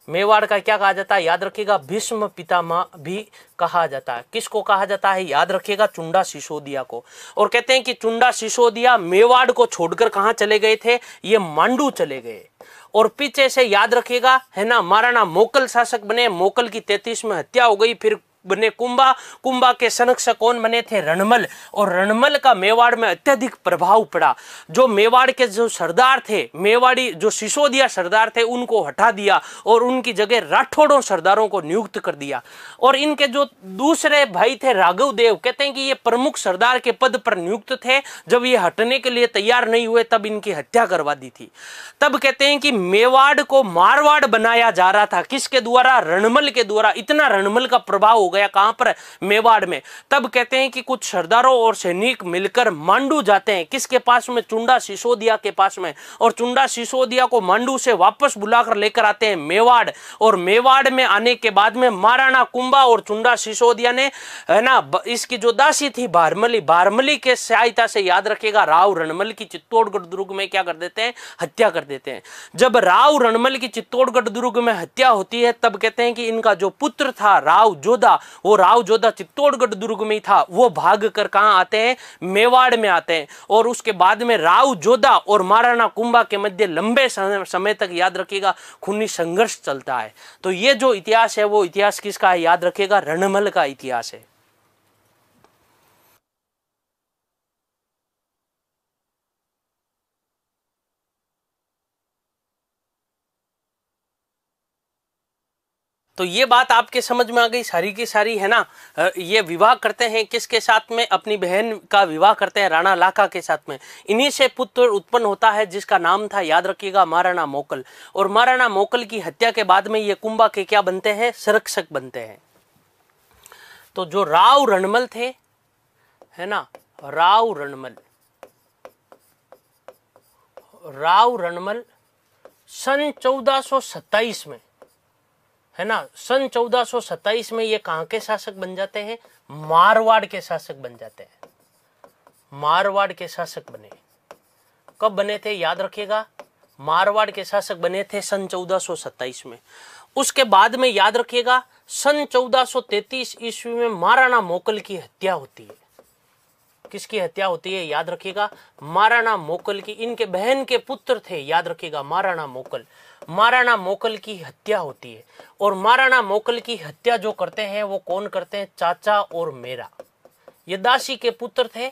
मेवाड़ का क्या कहा जाता है, याद रखिएगा, भीष्म पितामह भी कहा जाता है। किसको कहा जाता है, याद रखिएगा, चुंडा सिसोदिया को। और कहते हैं कि चुंडा सिसोदिया मेवाड़ को छोड़कर कहां चले गए थे, ये मांडू चले गए। और पीछे से, याद रखिएगा, है ना, महाराणा मोकल शासक बने। मोकल की 33 में हत्या हो गई। फिर बने कुंभा के संरक्षक कौन बने थे, रणमल। और रणमल का मेवाड़ में अत्यधिक प्रभाव पड़ा। जो मेवाड़ के जो सरदार थे, मेवाड़ी जो सिसोदिया सरदार थे, उनको हटा दिया और उनकी जगह राठौड़ों सरदारों को नियुक्त कर दिया। और इनके जो दूसरे भाई थे राघव देव, कहते हैं कि ये प्रमुख सरदार के पद पर नियुक्त थे। जब ये हटने के लिए तैयार नहीं हुए तब इनकी हत्या करवा दी थी। तब कहते हैं कि मेवाड़ को मारवाड़ बनाया जा रहा था, किसके द्वारा, रणमल के द्वारा। इतना रणमल का प्रभाव हो गया कहां पर, मेवाड़ में। तब कहते हैं कि कुछ सरदारों और सैनिक मिलकर मांडू जाते हैं, किसके पास में, चुंडा सिसोदिया के पास में। और चुंडा सिसोदिया को मांडू से वापस बुलाकर लेकर आते हैं मेवाड़। और मेवाड़ में आने के बाद में महाराणा कुंभा और चुंडा सिसोदिया ने, है ना, इसकी जो दासी थी भारमली के सहायता से, याद रखिएगा, राव रणमल की चित्तौड़गढ़ दुर्ग में क्या कर देते हैं, हत्या कर देते हैं। जब राव रणमल की चित्तौड़गढ़ दुर्ग में हत्या होती है तब कहते हैं कि इनका जो पुत्र था राव जोधा, वो राव जोधा चित्तौड़गढ़ दुर्ग में ही था, वो भाग कर कहाँ आते हैं, मेवाड़ में आते हैं। और उसके बाद में राव जोधा और महाराणा कुंभा के मध्य लंबे समय तक, याद रखिएगा, खूनी संघर्ष चलता है। तो ये जो इतिहास है वो इतिहास किसका है, याद रखिएगा, रणमल का इतिहास है। तो ये बात आपके समझ में आ गई सारी की सारी, है ना। ये विवाह करते हैं किसके साथ में, अपनी बहन का विवाह करते हैं राणा लाखा के साथ में। इन्हीं से पुत्र उत्पन्न होता है जिसका नाम था, याद रखिएगा, महाराणा मोकल। और महाराणा मोकल की हत्या के बाद में ये कुंभा के क्या बनते हैं, संरक्षक बनते हैं। तो जो राव रणमल थे, है ना, राव रणमल, राव रणमल सन 1427 में, है ना, सन 1427 में ये कहां के शासक बन जाते हैं, मारवाड़ के शासक बन जाते हैं। मारवाड़ के शासक बने। कब बने थे, याद रखिएगा, मारवाड़ के शासक बने थे सन 1427 में। उसके बाद में याद रखिएगा सन 1433 ईस्वी में महाराणा मोकल की हत्या होती है। किसकी हत्या होती है, याद रखिएगा, महाराणा मोकल की। इनके बहन के पुत्र थे, याद रखिएगा, महाराणा मोकल। महाराणा मोकल की हत्या होती है। और महाराणा मोकल की हत्या जो करते हैं वो कौन करते हैं, चाचा और मेरा। ये दासी के पुत्र थे,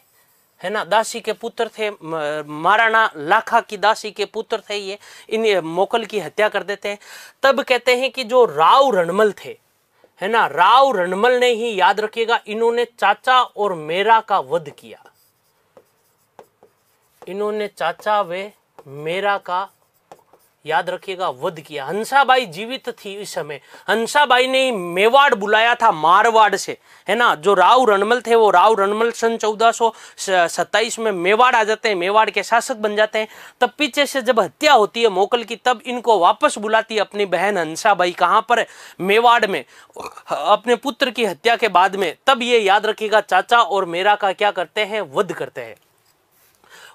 है ना, दासी के पुत्र थे, महाराणा लाखा की दासी के पुत्र थे ये। इन मोकल की हत्या कर देते हैं। तब कहते हैं कि जो राव रणमल थे, है ना, राव रणमल ने ही, याद रखिएगा, इन्होंने चाचा और मेरा का वध किया। इन्होंने चाचा व मेरा का, याद रखिएगा, वध किया। हंसाबाई जीवित थी इस समय। हंसाबाई ने मेवाड़ बुलाया था मारवाड़ से, है ना। जो राव रणमल थे वो राव रणमल सन 1427 में मेवाड़ आ जाते हैं, मेवाड़ के शासक बन जाते हैं। तब पीछे से जब हत्या होती है मोकल की, तब इनको वापस बुलाती है अपनी बहन हंसाबाई, कहां पर, मेवाड़ में, अपने पुत्र की हत्या के बाद में। तब ये, याद रखिएगा, चाचा और मेरा का क्या करते हैं, वध करते हैं।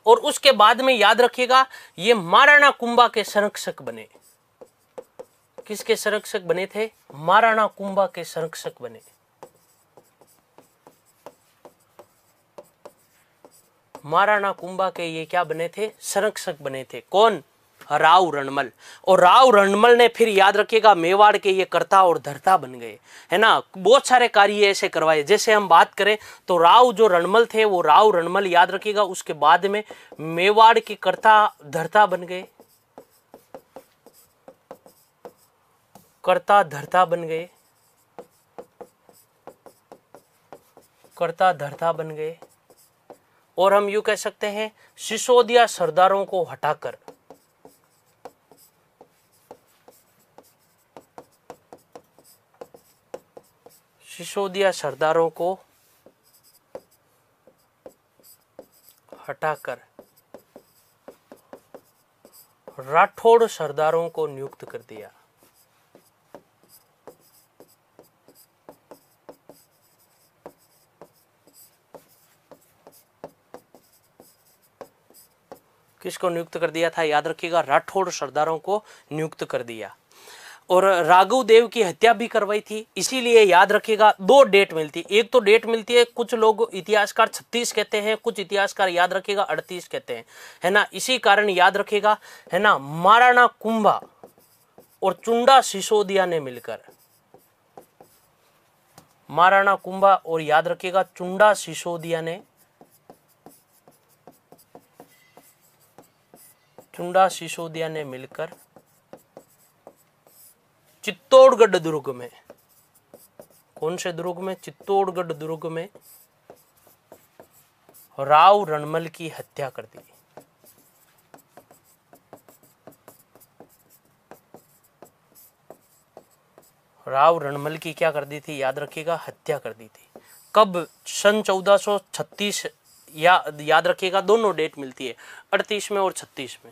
और उसके बाद में, याद रखिएगा, ये महाराणा कुंभा के संरक्षक बने। किसके संरक्षक बने थे, महाराणा कुंभा के संरक्षक बने। महाराणा कुंभा के ये क्या बने थे, संरक्षक बने थे। कौन, राव रणमल। और राव रणमल ने फिर, याद रखिएगा, मेवाड़ के ये कर्ता और धर्ता बन गए, है ना। बहुत सारे कार्य ऐसे करवाए। जैसे हम बात करें तो राव जो रणमल थे वो राव रणमल, याद रखिएगा, उसके बाद में मेवाड़ के कर्ता धर्ता बन गए, कर्ता धर्ता बन गए, कर्ता धर्ता बन गए। और हम यूं कह सकते हैं, सिसोदिया सरदारों को हटाकर, सिसोदिया सरदारों को हटाकर राठौड़ सरदारों को नियुक्त कर दिया। किसको नियुक्त कर दिया था, याद रखिएगा, राठौड़ सरदारों को नियुक्त कर दिया। और राघव देव की हत्या भी करवाई थी। इसीलिए याद रखिएगा, दो डेट मिलती है। एक तो डेट मिलती है, कुछ लोग इतिहासकार 36 कहते हैं, कुछ इतिहासकार, याद रखिएगा, 38 कहते हैं, है ना। इसी कारण याद रखिएगा, है ना, महाराणा कुंभा और चुंडा सिसोदिया ने मिलकर, महाराणा कुंभा और, याद रखिएगा, चुंडा सिसोदिया ने, चुंडा सिसोदिया ने मिलकर चित्तौड़गढ़ दुर्ग में, कौन से दुर्ग में, चित्तौड़गढ़ दुर्ग में राव रणमल की हत्या कर दी। राव रणमल की क्या कर दी थी, याद रखिएगा, हत्या कर दी थी। कब, सन 1436, या याद रखिएगा, दोनों डेट मिलती है, 38 में और 36 में।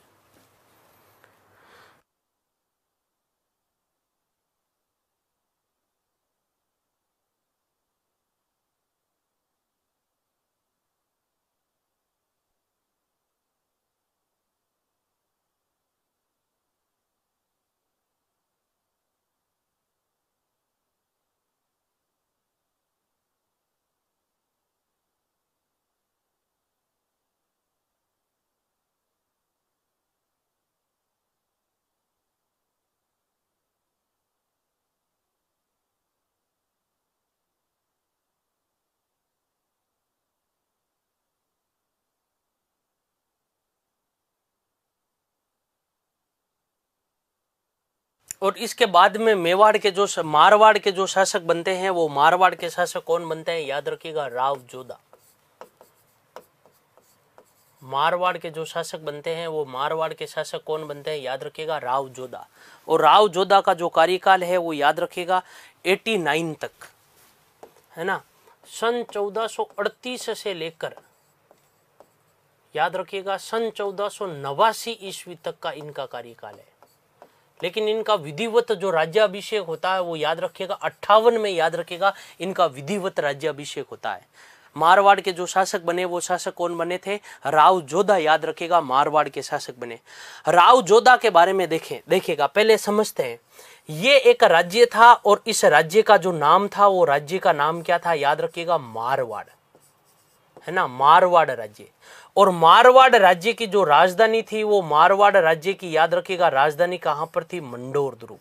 और इसके बाद में मेवाड़ के जो मारवाड़ के जो शासक बनते हैं, वो मारवाड़ के शासक कौन बनते हैं, याद रखिएगा, राव जोधा। मारवाड़ के जो शासक बनते हैं वो मारवाड़ के शासक कौन बनते हैं, याद रखिएगा, राव जोधा। और राव जोधा का जो कार्यकाल है वो याद रखिएगा 89 तक, है ना, सन 1438 से लेकर, याद रखिएगा, सन 1489 ईस्वी तक का इनका कार्यकाल है। लेकिन इनका विधिवत जो राज्याभिषेक होता है वो याद रखिएगा 58 में, याद रखिएगा, इनका विधिवत राज्याभिषेक होता है। मारवाड़ के जो शासक बने वो शासक कौन बने थे, राव जोधा, याद रखिएगा, मारवाड़ के शासक बने। राव जोधा के बारे में देखिएगा, पहले समझते हैं। ये एक राज्य था और इस राज्य का जो नाम था वो राज्य का नाम क्या था, याद रखिएगा, मारवाड़, है ना, मारवाड़ राज्य। और मारवाड़ राज्य की जो राजधानी थी वो मारवाड़ राज्य की, याद रखिएगा, राजधानी कहां पर थी, मंडोर दुर्ग,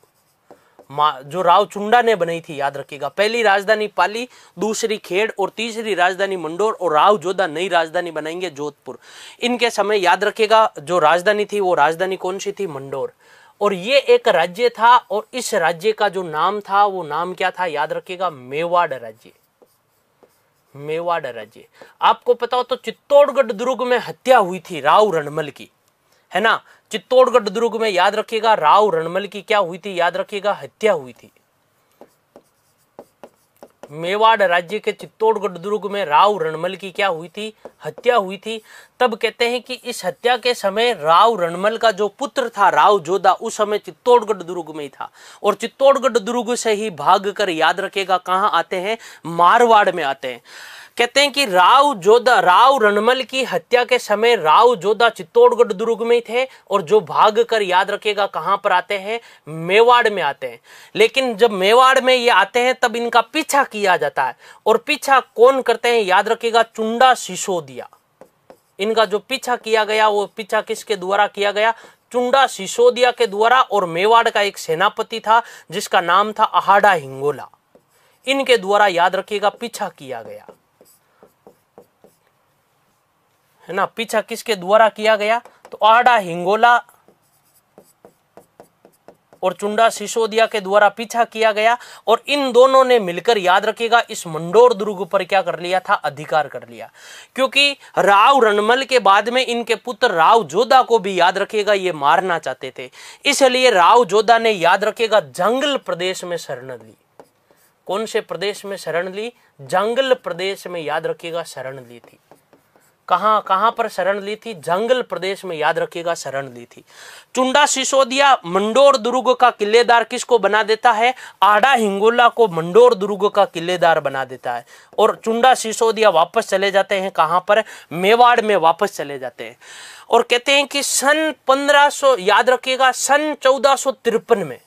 जो राव चुंडा ने बनाई थी, याद रखिएगा। पहली राजधानी पाली, दूसरी खेड़ और तीसरी राजधानी मंडोर, और राव जोधा नई राजधानी बनाएंगे जोधपुर। इनके समय याद रखिएगा जो राजधानी थी वो राजधानी कौन सी थी, मंडोर। और ये एक राज्य था और इस राज्य का जो नाम था वो नाम क्या था, याद रखिएगा, मेवाड़ राज्य, मेवाड़ राज्य। आपको पता हो तो चित्तौड़गढ़ दुर्ग में हत्या हुई थी राव रणमल की, है ना, चित्तौड़गढ़ दुर्ग में, याद रखिएगा, राव रणमल की क्या हुई थी, याद रखिएगा, हत्या हुई थी। मेवाड़ राज्य के चित्तौड़गढ़ दुर्ग में राव रणमल की क्या हुई थी, हत्या हुई थी। तब कहते हैं कि इस हत्या के समय राव रणमल का जो पुत्र था राव जोधा उस समय चित्तौड़गढ़ दुर्ग में ही था, और चित्तौड़गढ़ दुर्ग से ही भागकर, याद रखिएगा, कहां आते हैं, मारवाड़ में आते हैं। कहते हैं कि राव रणमल की हत्या के समय राव जोधा चित्तौड़गढ़ दुर्ग में थे, और जो भागकर, याद रखिएगा, कहां पर आते हैं, मेवाड़ में आते हैं। लेकिन जब मेवाड़ में ये आते हैं तब इनका पीछा किया जाता है, और पीछा कौन करते हैं, याद रखिएगा, चुंडा सिसोदिया। इनका जो पीछा किया गया वो पीछा किसके द्वारा किया गया, चुंडा सिसोदिया के द्वारा। और मेवाड़ का एक सेनापति था जिसका नाम था आहाड़ा हिंगोला, इनके द्वारा, याद रखिएगा, पीछा किया गया, है ना। पीछा किसके द्वारा किया गया, तो आहाड़ा हिंगोला और चुंडा सिसोदिया के द्वारा पीछा किया गया। और इन दोनों ने मिलकर, याद रखिएगा, इस मंडोर दुर्ग पर क्या कर लिया था, अधिकार कर लिया। क्योंकि राव रणमल के बाद में इनके पुत्र राव जोधा को भी, याद रखिएगा, ये मारना चाहते थे। इसलिए राव जोधा ने, याद रखिएगा, जंगल प्रदेश में शरण ली। कौन से प्रदेश में शरण ली, जंगल प्रदेश में, याद रखिएगा, शरण ली थी। कहां पर शरण ली थी, जंगल प्रदेश में, याद रखिएगा, शरण ली थी। चुंडा सिसोदिया मंडोर दुर्ग का किलेदार किसको बना देता है, आहाड़ा हिंगोला को मंडोर दुर्ग का किलेदार बना देता है। और चुंडा सिसोदिया वापस चले जाते हैं, कहां पर, मेवाड़ में वापस चले जाते हैं। और कहते हैं कि सन 1500, याद रखिएगा, सन 1453 में,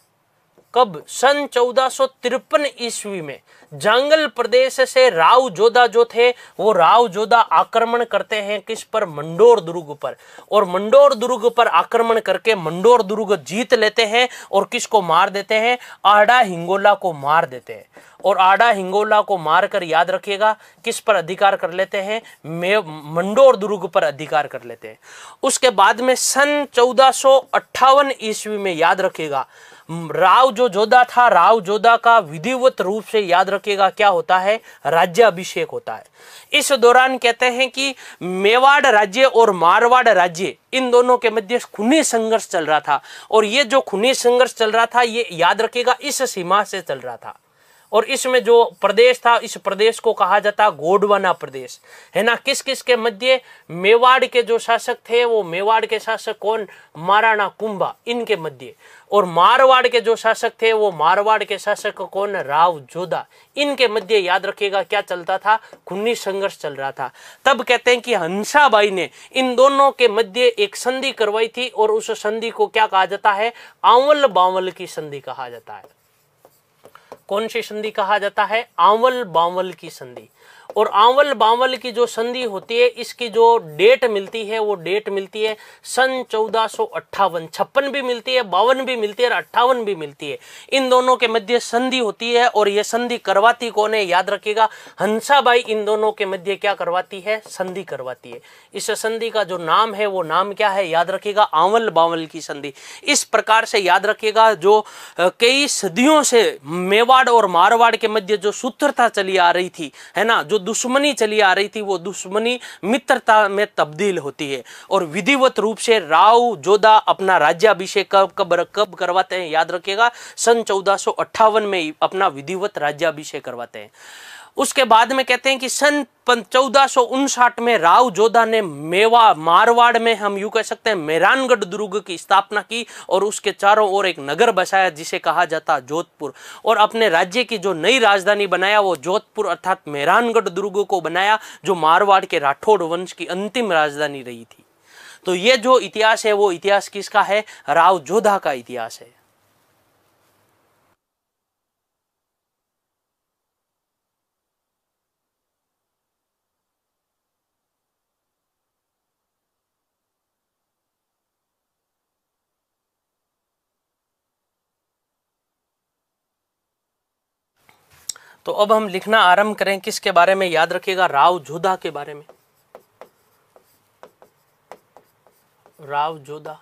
कब, सन 1453 ईस्वी में जंगल प्रदेश से राव जोधा जो थे वो राव जोधा आक्रमण करते हैं किस पर, मंडोर दुर्ग पर। और मंडोर दुर्ग पर आक्रमण करके मंडोर दुर्ग जीत लेते हैं और किसको मार देते हैं, आहाड़ा हिंगोला को मार देते हैं। और आहाड़ा हिंगोला को मारकर, याद रखिएगा, किस पर अधिकार कर लेते हैं, मंडोर दुर्ग पर अधिकार कर लेते हैं। उसके बाद में सन 1458 ईस्वी में, याद रखिएगा, राव जो जोधा था, राव जोधा का विधिवत रूप से, याद रखिएगा, क्या होता है, राज्याभिषेक होता है। इस दौरान कहते हैं कि मेवाड़ राज्य और मारवाड़ राज्य, इन दोनों के मध्य खूनी संघर्ष चल रहा था। और ये जो खूनी संघर्ष चल रहा था ये, याद रखिएगा, इस सीमा से चल रहा था। और इसमें जो प्रदेश था, इस प्रदेश को कहा जाता गोंडवाना प्रदेश, है ना। किस किस के मध्य, मेवाड़ के जो शासक थे वो, मेवाड़ के शासक कौन, महाराणा कुंभा, इनके मध्य। और मारवाड़ के जो शासक थे वो मारवाड़ के शासक कौन, राव जोधा, इनके मध्य, याद रखिएगा, क्या चलता था, खूनी संघर्ष चल रहा था। तब कहते हैं कि हंसाबाई ने इन दोनों के मध्य एक संधि करवाई थी, और उस संधि को क्या कहा जाता है, आंवल बांवल की संधि कहा जाता है। कौन सी संधि कहा जाता है, आंवल बांवल की संधि। और आंवल बांवल की जो संधि होती है इसकी जो डेट मिलती है वो डेट मिलती है सन 1458। 56 भी मिलती है, 52 भी मिलती है और 58 भी मिलती है। इन दोनों के मध्य संधि होती है और ये संधि करवाती कौन है, याद रखिएगा हंसाबाई इन दोनों के मध्य क्या करवाती है, संधि करवाती है। इस संधि का जो नाम है वो नाम क्या है, याद रखिएगा आंवल बांवल की संधि। इस प्रकार से याद रखिएगा जो कई सदियों से मेवाड़ और मारवाड़ के मध्य जो सूत्रता चली आ रही थी, है ना, जो दुश्मनी चली आ रही थी, वो दुश्मनी मित्रता में तब्दील होती है। और विधिवत रूप से राव जोधा अपना राज्याभिषेक कब करवाते हैं, याद रखिएगा सन 1458 में ही अपना विधिवत राज्याभिषेक करवाते हैं। उसके बाद में कहते हैं कि सन 1459 में राव जोधा ने मारवाड़ में हम यूं कह सकते हैं मेहरानगढ़ दुर्ग की स्थापना की और उसके चारों ओर एक नगर बसाया जिसे कहा जाता जोधपुर। और अपने राज्य की जो नई राजधानी बनाया वो जोधपुर अर्थात मेहरानगढ़ दुर्ग को बनाया, जो मारवाड़ के राठौड़ वंश की अंतिम राजधानी रही थी। तो ये जो इतिहास है वो इतिहास किसका है, राव जोधा का इतिहास है। तो अब हम लिखना आरंभ करें, किसके बारे में, याद रखिएगा राव जोधा के बारे में। राव जोधा,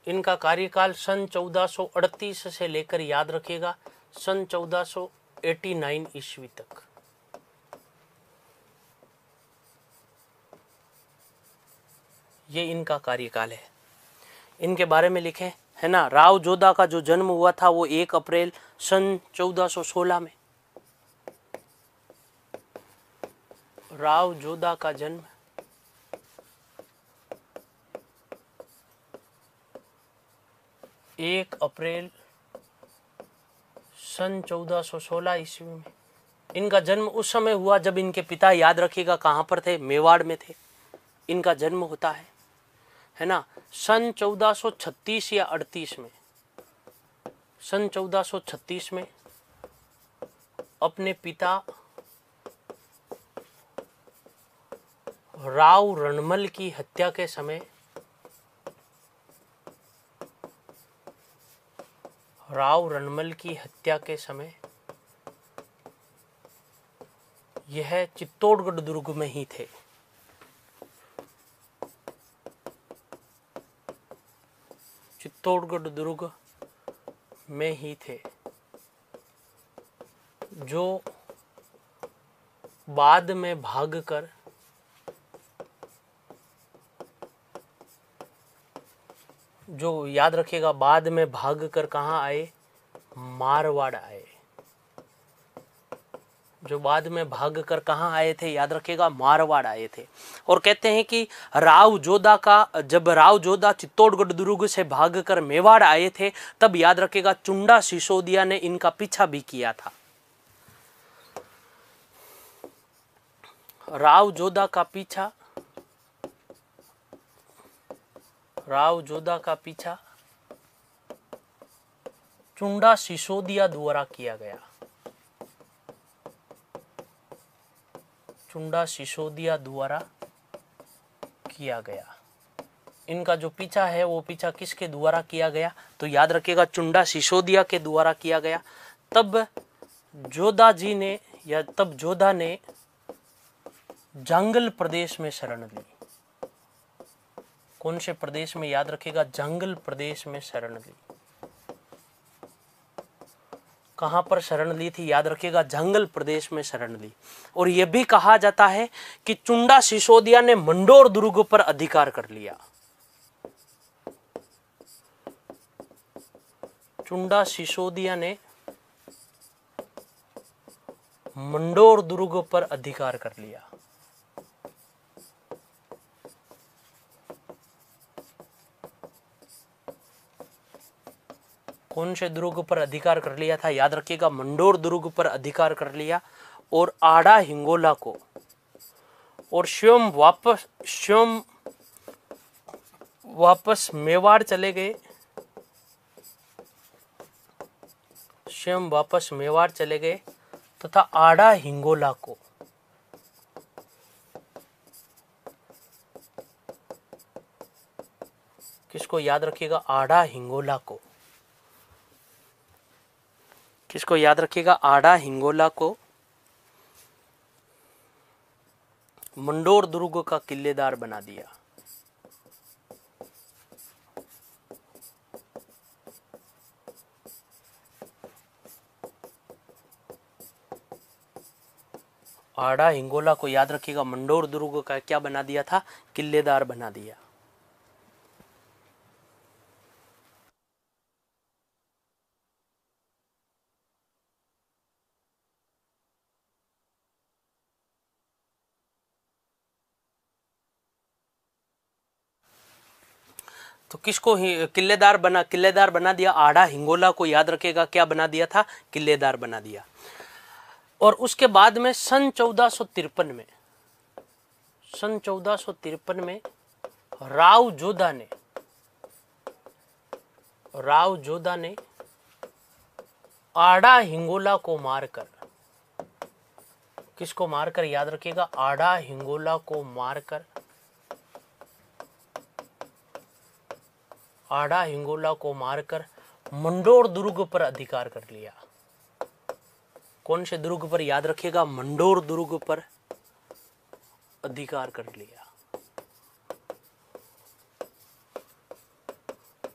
इनका कार्यकाल सन 1438 से लेकर याद रखिएगा सन 1489 ईस्वी तक। ये इनका कार्यकाल है। इनके बारे में लिखें, है ना। राव जोधा का जो जन्म हुआ था वो 1 अप्रैल सन 1416 में। राव जोधा का जन्म 1 अप्रैल सन 1416 ईस्वी में। इनका जन्म उस समय हुआ जब इनके पिता, याद रखिएगा कहाँ पर थे, मेवाड़ में थे। इनका जन्म होता है ना, सन 1436 या 38 में। सन 1436 में अपने पिता राव रणमल की हत्या के समय यह चित्तौड़गढ़ दुर्ग में ही थे। चित्तौड़गढ़ दुर्ग में ही थे, जो बाद में भागकर याद रखिएगा बाद में भागकर कहाँ आए, मारवाड़ आए। जो बाद में भागकर कहाँ आए थे, याद रखिएगा मारवाड़ आए थे। और कहते हैं कि जब राव जोधा चित्तौड़गढ़ दुर्ग से भागकर मेवाड़ आए थे, तब याद रखिएगा चुंडा सिसोदिया ने इनका पीछा भी किया था। राव जोधा का पीछा चुंडा सिसोदिया द्वारा किया गया। इनका जो पीछा है वो पीछा किसके द्वारा किया गया, तो याद रखिएगा चुंडा सिसोदिया के द्वारा किया गया। तब जोधा ने जांगल प्रदेश में शरण ली। कौन से प्रदेश में, याद रखिएगा जांगल प्रदेश में शरण ली। कहां पर शरण ली थी, याद रखिएगा जांगल प्रदेश में शरण ली। और यह भी कहा जाता है कि चुंडा सिसोदिया ने मंडोर दुर्ग पर अधिकार कर लिया। चुंडा सिसोदिया ने मंडोर दुर्ग पर अधिकार कर लिया। कौन से दुर्ग पर अधिकार कर लिया था, याद रखिएगा मंडोर दुर्ग पर अधिकार कर लिया। और आड़ा हिंगोला को और स्वयं वापस मेवाड़ चले गए। तथा आड़ा हिंगोला को किसको याद रखिएगा? आड़ा हिंगोला को। किसको याद रखिएगा? आड़ा हिंगोला को मंडोर दुर्ग का किलेदार बना दिया। आड़ा हिंगोला को याद रखिएगा, मंडोर दुर्ग का क्या बना दिया था? किलेदार बना दिया। तो किसको किलेदार बना दिया? आड़ा हिंगोला को याद रखेगा, क्या बना दिया था? किलेदार बना दिया। और उसके बाद में सन 1453 में राव जोधा ने आड़ा हिंगोला को मारकर, किसको मारकर? याद रखिएगा, आड़ा हिंगोला को मारकर, आड़ा हिंगोला को मारकर मंडोर दुर्ग पर अधिकार कर लिया। कौन से दुर्ग पर? याद रखिएगा, मंडोर दुर्ग पर अधिकार कर लिया।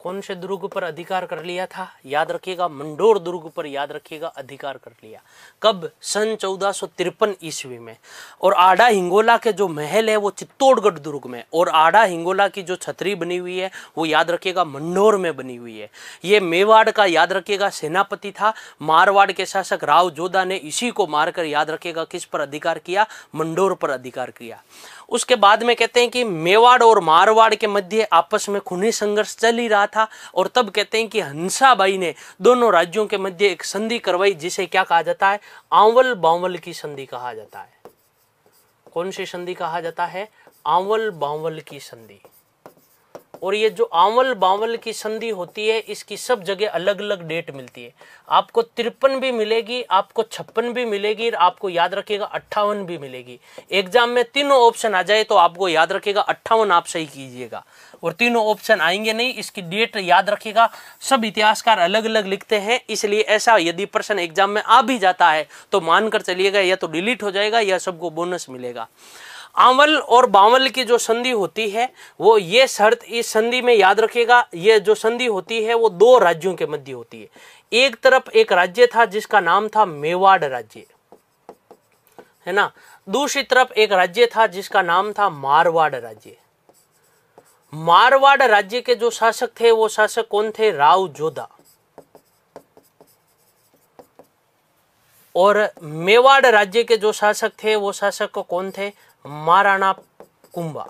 कौन से दुर्ग पर अधिकार कर लिया था? याद रखिएगा, मंडोर दुर्ग पर, याद रखिएगा, अधिकार कर लिया। कब? सन 1453 ईस्वी में। और आड़ा हिंगोला के जो महल है वो चित्तौड़गढ़ दुर्ग में, और आड़ा हिंगोला की जो छतरी बनी हुई है वो याद रखिएगा मंडोर में बनी हुई है। ये मेवाड़ का याद रखिएगा सेनापति था। मारवाड़ के शासक राव जोधा ने इसी को मारकर, याद रखिएगा, किस पर अधिकार किया? मंडोर पर अधिकार किया। उसके बाद में कहते हैं कि मेवाड़ और मारवाड़ के मध्य आपस में खूनी संघर्ष चल ही रहा था, और तब कहते हैं कि हंसाबाई ने दोनों राज्यों के मध्य एक संधि करवाई, जिसे क्या कहा जाता है? आंवल बांवल की संधि कहा जाता है। कौन सी संधि कहा जाता है? आंवल बांवल की संधि। और ये जो आंवल बांवल की संधि होती है, इसकी सब जगह अलग अलग डेट मिलती है। आपको 53 भी मिलेगी, आपको 56 भी मिलेगी, आपको याद रखिएगा 58 भी मिलेगी। एग्जाम में तीनों ऑप्शन आ जाए तो आपको याद रखिएगा 58 आप सही कीजिएगा, और तीनों ऑप्शन आएंगे नहीं, इसकी डेट याद रखिएगा। सब इतिहासकार अलग अलग लिखते हैं, इसलिए ऐसा यदि प्रश्न एग्जाम में आ भी जाता है तो मानकर चलिएगा या तो डिलीट हो जाएगा या सबको बोनस मिलेगा। आंवल और बांवल की जो संधि होती है वो, ये शर्त इस संधि में याद रखिएगा, ये जो संधि होती है वो दो राज्यों के मध्य होती है। एक तरफ एक राज्य था जिसका नाम था मेवाड़ राज्य, है ना। दूसरी तरफ एक राज्य था जिसका नाम था मारवाड़ राज्य। मारवाड़ राज्य के जो शासक थे वो शासक कौन थे? राव जोधा। और मेवाड़ राज्य के जो शासक थे वो शासक कौन थे? महाराणा कुंभा।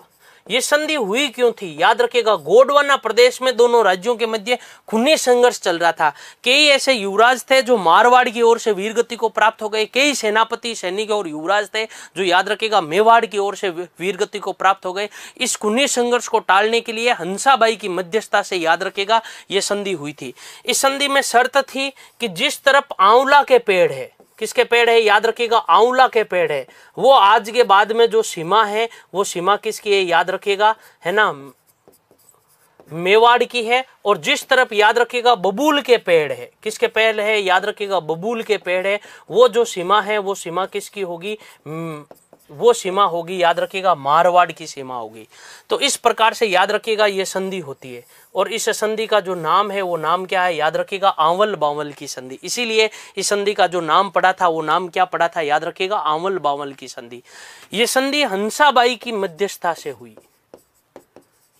ये संधि हुई क्यों थी? याद रखिएगा, गोंडवाना प्रदेश में दोनों राज्यों के मध्य खूनी संघर्ष चल रहा था। कई ऐसे युवराज थे जो मारवाड़ की ओर से वीरगति को प्राप्त हो गए, कई सेनापति सैनिक और युवराज थे जो याद रखिएगा मेवाड़ की ओर से वीरगति को प्राप्त हो गए। इस खूनी संघर्ष को टालने के लिए हंसाबाई की मध्यस्थता से, याद रखिएगा, ये संधि हुई थी। इस संधि में शर्त थी कि जिस तरफ आंवला के पेड़ है, किसके पेड़ है? याद रखिएगा, आंवला के पेड़ है, वो आज के बाद में जो सीमा है वो सीमा किसकी है? याद रखिएगा, है ना, मेवाड़ की है। और जिस तरफ याद रखिएगा बबूल के पेड़ है, किसके पेड़ है? याद रखिएगा बबूल के पेड़ है, वो जो सीमा है वो सीमा किसकी होगी? वो सीमा होगी, याद रखिएगा, मारवाड़ की सीमा होगी। तो इस प्रकार से याद रखिएगा ये संधि होती है, और इस संधि का जो नाम है वो नाम क्या है? याद रखिएगा, आंवल बांवल की संधि। इसीलिए इस संधि का जो नाम पड़ा था वो नाम क्या पड़ा था? याद रखिएगा, आंवल बांवल की संधि। ये संधि हंसाबाई की मध्यस्थता से हुई।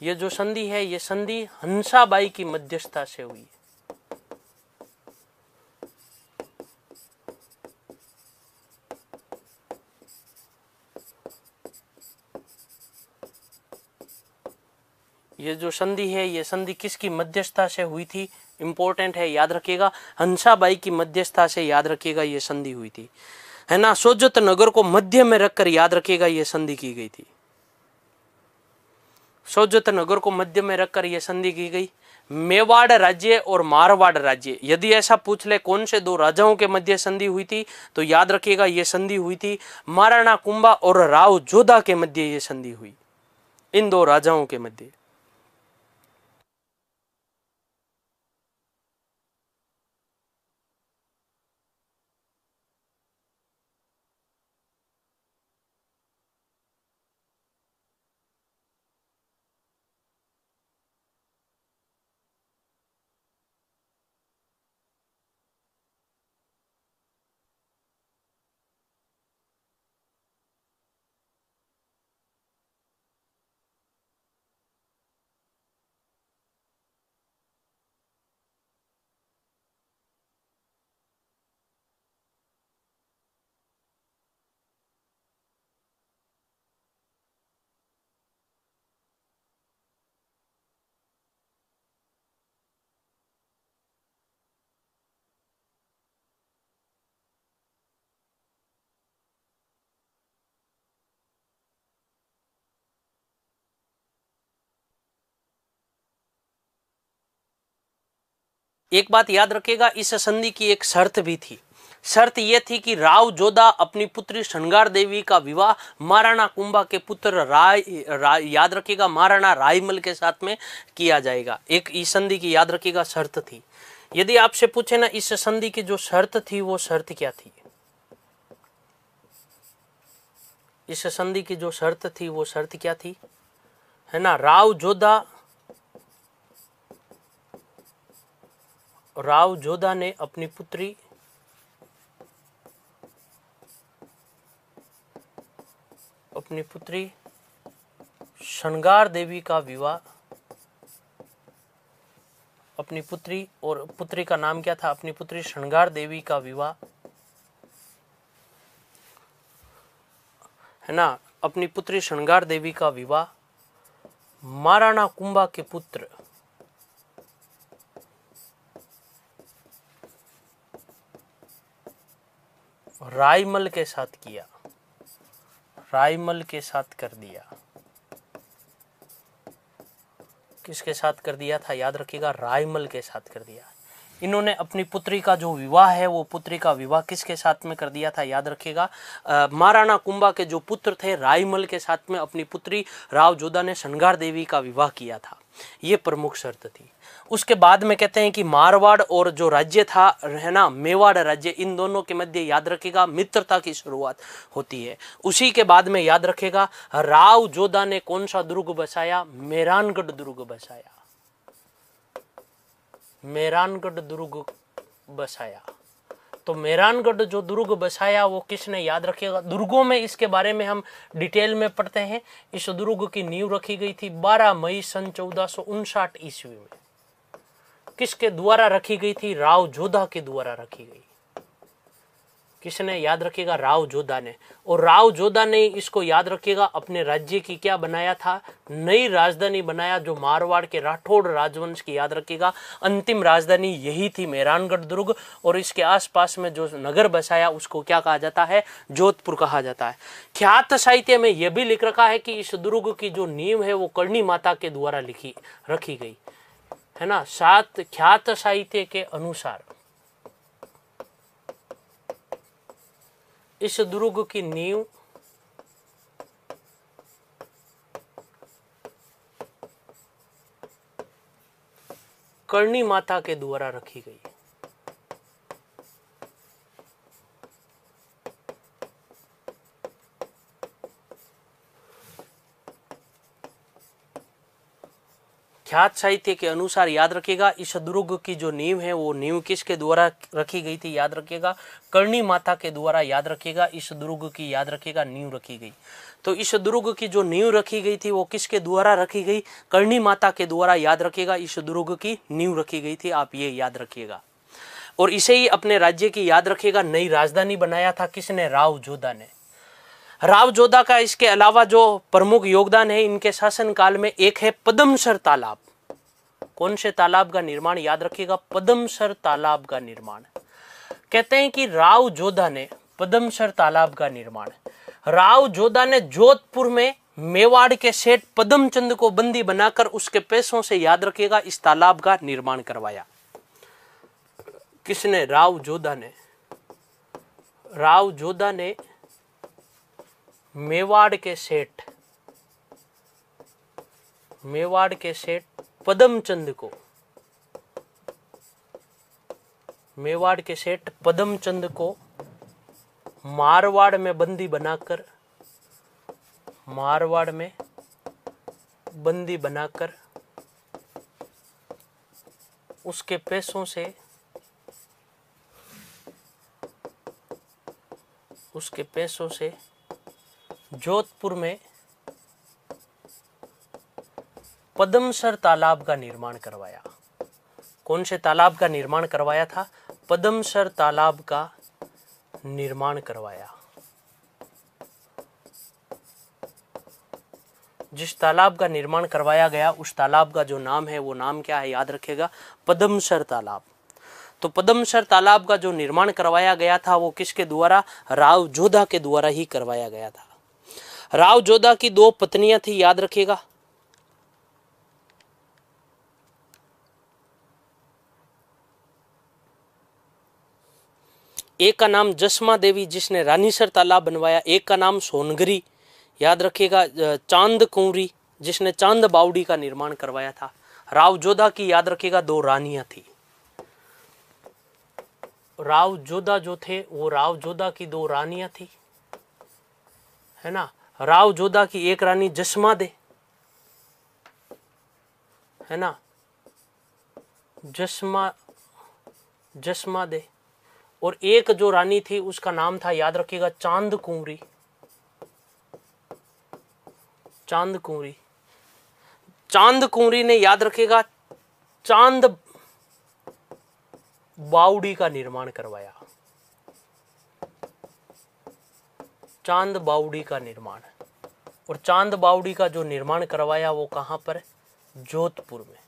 ये जो संधि है ये संधि हंसाबाई की मध्यस्थता से हुई। ये जो संधि है ये संधि किसकी मध्यस्थता से हुई थी? इंपॉर्टेंट है, याद रखिएगा, हंसाबाई की मध्यस्थता से, याद रखिएगा, ये संधि हुई थी, है ना। सोजत नगर को मध्य में रखकर, याद रखिएगा, ये संधि की गई थी। सोजत नगर को मध्य में रखकर यह संधि की गई। मेवाड़ राज्य और मारवाड़ राज्य, यदि ऐसा पूछ ले कौन से दो राजाओं के मध्य संधि हुई थी, तो याद रखिएगा यह संधि हुई थी महाराणा कुंभा और राव जोधा के मध्य यह संधि हुई, इन दो राजाओं के मध्य। एक बात याद रखिएगा, इस संधि की एक शर्त भी थी। शर्त यह थी कि राव जोधा अपनी पुत्री श्रृंगार देवी का विवाह महाराणा कुंभा के पुत्र याद रखिएगा महाराणा रायमल के साथ में किया जाएगा। एक इस संधि की याद रखिएगा शर्त थी। यदि आपसे पूछे ना इस संधि की जो शर्त थी वो शर्त क्या थी, इस संधि की जो शर्त थी वो शर्त क्या थी, है ना। राव जोधा ने अपनी पुत्री श्रृंगार देवी का विवाह, अपनी पुत्री, और पुत्री का नाम क्या था, अपनी पुत्री श्रृंगार देवी का विवाह, है ना, अपनी पुत्री श्रृंगार देवी का विवाह महाराणा कुंभा के पुत्र रायमल के साथ किया, रायमल के साथ कर दिया। किसके साथ कर दिया था, याद रखिएगा, रायमल के साथ कर दिया। इन्होंने अपनी पुत्री का जो विवाह है वो पुत्री का विवाह किसके साथ में कर दिया था, याद रखिएगा, महाराणा कुंभा के जो पुत्र थे रायमल के साथ में अपनी पुत्री राव जोधा ने श्रृंगार देवी का विवाह किया था। ये प्रमुख शर्त थी। उसके बाद में कहते हैं कि मारवाड़ और जो राज्य था, है ना, मेवाड़ राज्य, इन दोनों के मध्य याद रखिएगा मित्रता की शुरुआत होती है। उसी के बाद में याद रखिएगा राव जोधा ने कौन सा दुर्ग बसाया, मेहरानगढ़ दुर्ग बसाया, मेहरानगढ़ दुर्ग बसाया। तो मेहरानगढ़ जो दुर्ग बसाया वो किसने, याद रखिएगा। दुर्गों में इसके बारे में हम डिटेल में पढ़ते हैं। इस दुर्ग की नींव रखी गई थी 12 मई सन 1459 ईस्वी में। किसके द्वारा रखी गई थी, राव जोधा के द्वारा रखी गई। किसने, याद रखिएगा, राव जोधा ने। और राव जोधा ने इसको याद रखिएगा अपने राज्य की क्या बनाया था, नई राजधानी बनाया, जो मारवाड़ के राठौड़ राजवंश की, याद रखिएगा, अंतिम राजधानी यही थी मेहरानगढ़ दुर्ग। और इसके आसपास में जो नगर बसाया उसको क्या कहा जाता है, जोधपुर कहा जाता है। ख्यात साहित्य में यह भी लिख रखा है कि इस दुर्ग की जो नींव है वो कर्णी माता के द्वारा रखी गई, है ना। सात ख्यात साहित्य के अनुसार इस दुर्ग की नींव कर्णी माता के द्वारा रखी गई। ख्यात साहित्य के अनुसार याद रखिएगा इस दुर्ग की जो नींव है वो नींव किसके द्वारा रखी गई थी, याद रखिएगा, कर्णी माता के द्वारा, याद रखिएगा, इस दुर्ग की, याद रखिएगा, नींव रखी गई। तो इस दुर्ग की जो नींव रखी गई थी वो किसके द्वारा रखी गई, कर्णी माता के द्वारा, याद रखिएगा, इस दुर्ग की नींव रखी गई थी, आप ये याद रखिएगा। और इसे ही अपने राज्य की, याद रखिएगा, नई राजधानी बनाया था किसने, राव जोधा ने। राव जोधा का इसके अलावा जो प्रमुख योगदान है इनके शासन काल में, एक है पद्मसर तालाब। कौन से तालाब का निर्माण, याद रखिएगा, पद्मसर तालाब का निर्माण। कहते हैं कि राव जोधा ने पद्मसर तालाब का निर्माण, राव जोधा ने जोधपुर में मेवाड़ के सेठ पद्मचंद को बंदी बनाकर उसके पैसों से, याद रखिएगा, इस तालाब का निर्माण करवाया। किसने, राव जोधा ने। राव जोधा ने मेवाड़ के सेठ पद्मचंद को, मेवाड़ के सेठ पद्मचंद को मारवाड़ में बंदी बनाकर उसके पैसों से जोधपुर में पद्मसर तालाब का निर्माण करवाया। कौन से तालाब का निर्माण करवाया था, पद्मसर तालाब का निर्माण करवाया। जिस तालाब का निर्माण करवाया गया उस तालाब का जो नाम है वो नाम क्या है, याद रखिएगा, पद्मसर तालाब। तो पद्मसर तालाब का जो निर्माण करवाया गया था वो किसके द्वारा, राव जोधा के द्वारा ही करवाया गया था। राव जोधा की 2 पत्नियां थी, याद रखिएगा। एक का नाम जसमा देवी जिसने रानीसर तालाब बनवाया, एक का नाम सोनगरी, याद रखिएगा, चांद कुंवरी जिसने चांद बावड़ी का निर्माण करवाया था। राव जोधा की याद रखिएगा 2 रानियां थी। राव जोधा जो थे वो राव जोधा की 2 रानियां थी, है ना। राव जोधा की एक रानी जसमा दे, है ना, जसमा दे, और एक जो रानी थी उसका नाम था, याद रखिएगा, चांद कुंवरी। चांद कुंवरी, चांद कुंवरी ने, याद रखिएगा, चांद बावड़ी का निर्माण करवाया। चांद बावड़ी का निर्माण, और चांद बावड़ी का जो निर्माण करवाया वो कहां पर? जोधपुर में,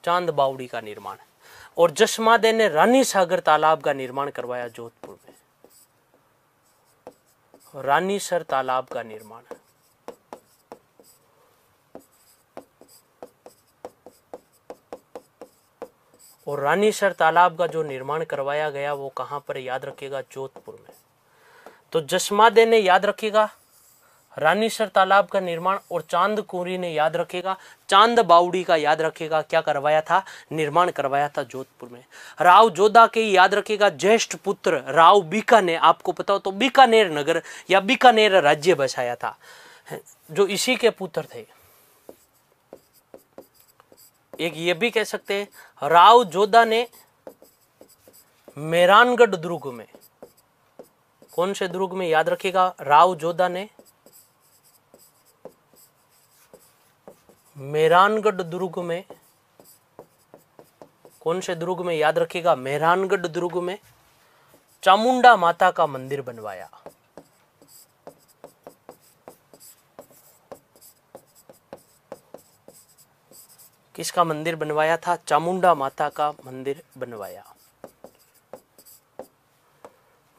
चांद बावड़ी का निर्माण। और जसमादे ने रानी सागर तालाब का निर्माण करवाया जोधपुर में, रानीसर तालाब का निर्माण। और रानीसर तालाब का जो निर्माण करवाया गया वो कहां पर? याद रखिएगा, जोधपुर में। तो जसमादे ने, याद रखिएगा, रानीसर तालाब का निर्माण, और चांद कुंवरी ने, याद रखेगा, चांद बावड़ी का, याद रखेगा, क्या करवाया था? निर्माण करवाया था जोधपुर में। राव जोधा के, याद रखेगा, ज्येष्ठ पुत्र राव बीका ने, आपको पता हो तो बीकानेर नगर या बीकानेर राज्य बसाया था, जो इसी के पुत्र थे। एक ये भी कह सकते हैं राव जोधा ने मेहरानगढ़ दुर्ग में, कौन से दुर्ग में? याद रखेगा, राव जोधा ने मेहरानगढ़ दुर्ग में, कौन से दुर्ग में? याद रखिएगा, मेहरानगढ़ दुर्ग में चामुंडा माता का मंदिर बनवाया। किसका मंदिर बनवाया था? चामुंडा माता का मंदिर बनवाया,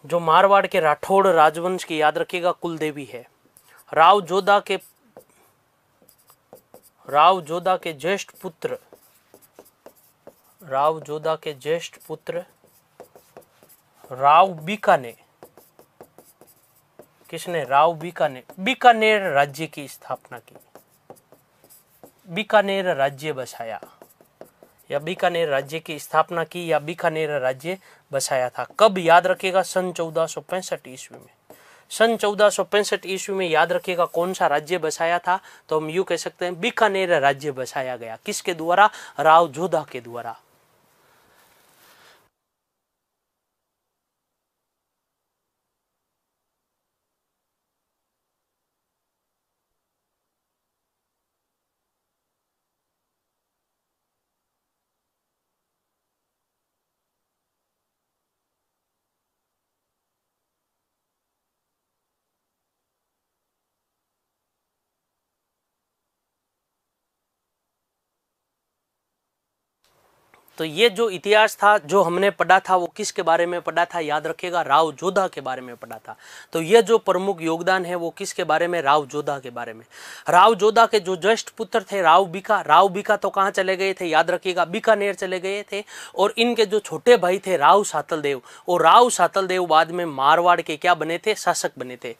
जो मारवाड़ के राठौड़ राजवंश की, याद रखिएगा, कुल देवी है। राव जोधा के ज्येष्ठ पुत्र, राव जोधा के ज्येष्ठ पुत्र राव बीका ने, किसने? राव बीका ने बीकानेर राज्य की स्थापना की, बीकानेर राज्य बसाया, या बीकानेर राज्य की स्थापना की, या बीकानेर राज्य बसाया था। कब? याद रखिएगा, सन 1465 ईस्वी में। सन 1465 ईस्वी में, याद रखिएगा, कौन सा राज्य बसाया था? तो हम यूं कह सकते हैं बीकानेर राज्य बसाया गया। किसके द्वारा? राव जोधा के द्वारा। तो ये जो इतिहास था जो हमने पढ़ा था वो किसके बारे में पढ़ा था? याद रखिएगा, राव जोधा के बारे में पढ़ा था। तो ये जो प्रमुख योगदान है वो किसके बारे में? राव जोधा के बारे में। राव जोधा के जो ज्येष्ठ पुत्र थे राव बीका तो कहाँ चले गए थे? याद रखिएगा, बीकानेर चले गए थे। और इनके जो छोटे भाई थे राव सातल देव, और राव सातल देव बाद में मारवाड़ के क्या बने थे? शासक बने थे।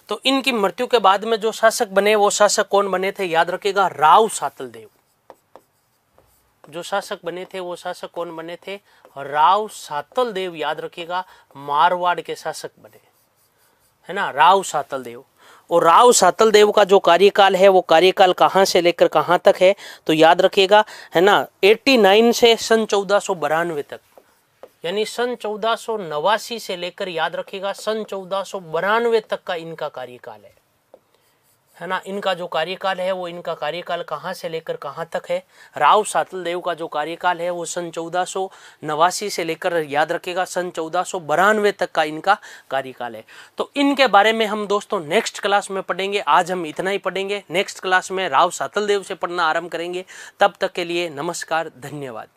तो इनकी मृत्यु के बाद में जो शासक बने वो शासक कौन बने थे? याद रखिएगा, राव सातल देव। जो शासक बने थे वो शासक कौन बने थे? राव सातल देव। याद रखिएगा, मारवाड़ के शासक बने, है ना, राव सातल देव। और राव सातल देव का जो कार्यकाल है वो कार्यकाल कहाँ से लेकर कहाँ तक है? तो याद रखिएगा, है ना, 89 से सन 1492 तक, यानी सन 1489 से लेकर, याद रखिएगा, सन 1492 तक का इनका कार्यकाल है ना। इनका जो कार्यकाल है वो, इनका कार्यकाल कहाँ से लेकर कहाँ तक है? राव सातल देव का जो कार्यकाल है वो सन 1489 से लेकर, याद रखिएगा, सन 1492 तक का इनका कार्यकाल है। तो इनके बारे में हम दोस्तों नेक्स्ट क्लास में पढ़ेंगे। आज हम इतना ही पढ़ेंगे। नेक्स्ट क्लास में राव सातल देव से पढ़ना आरंभ करेंगे। तब तक के लिए नमस्कार, धन्यवाद।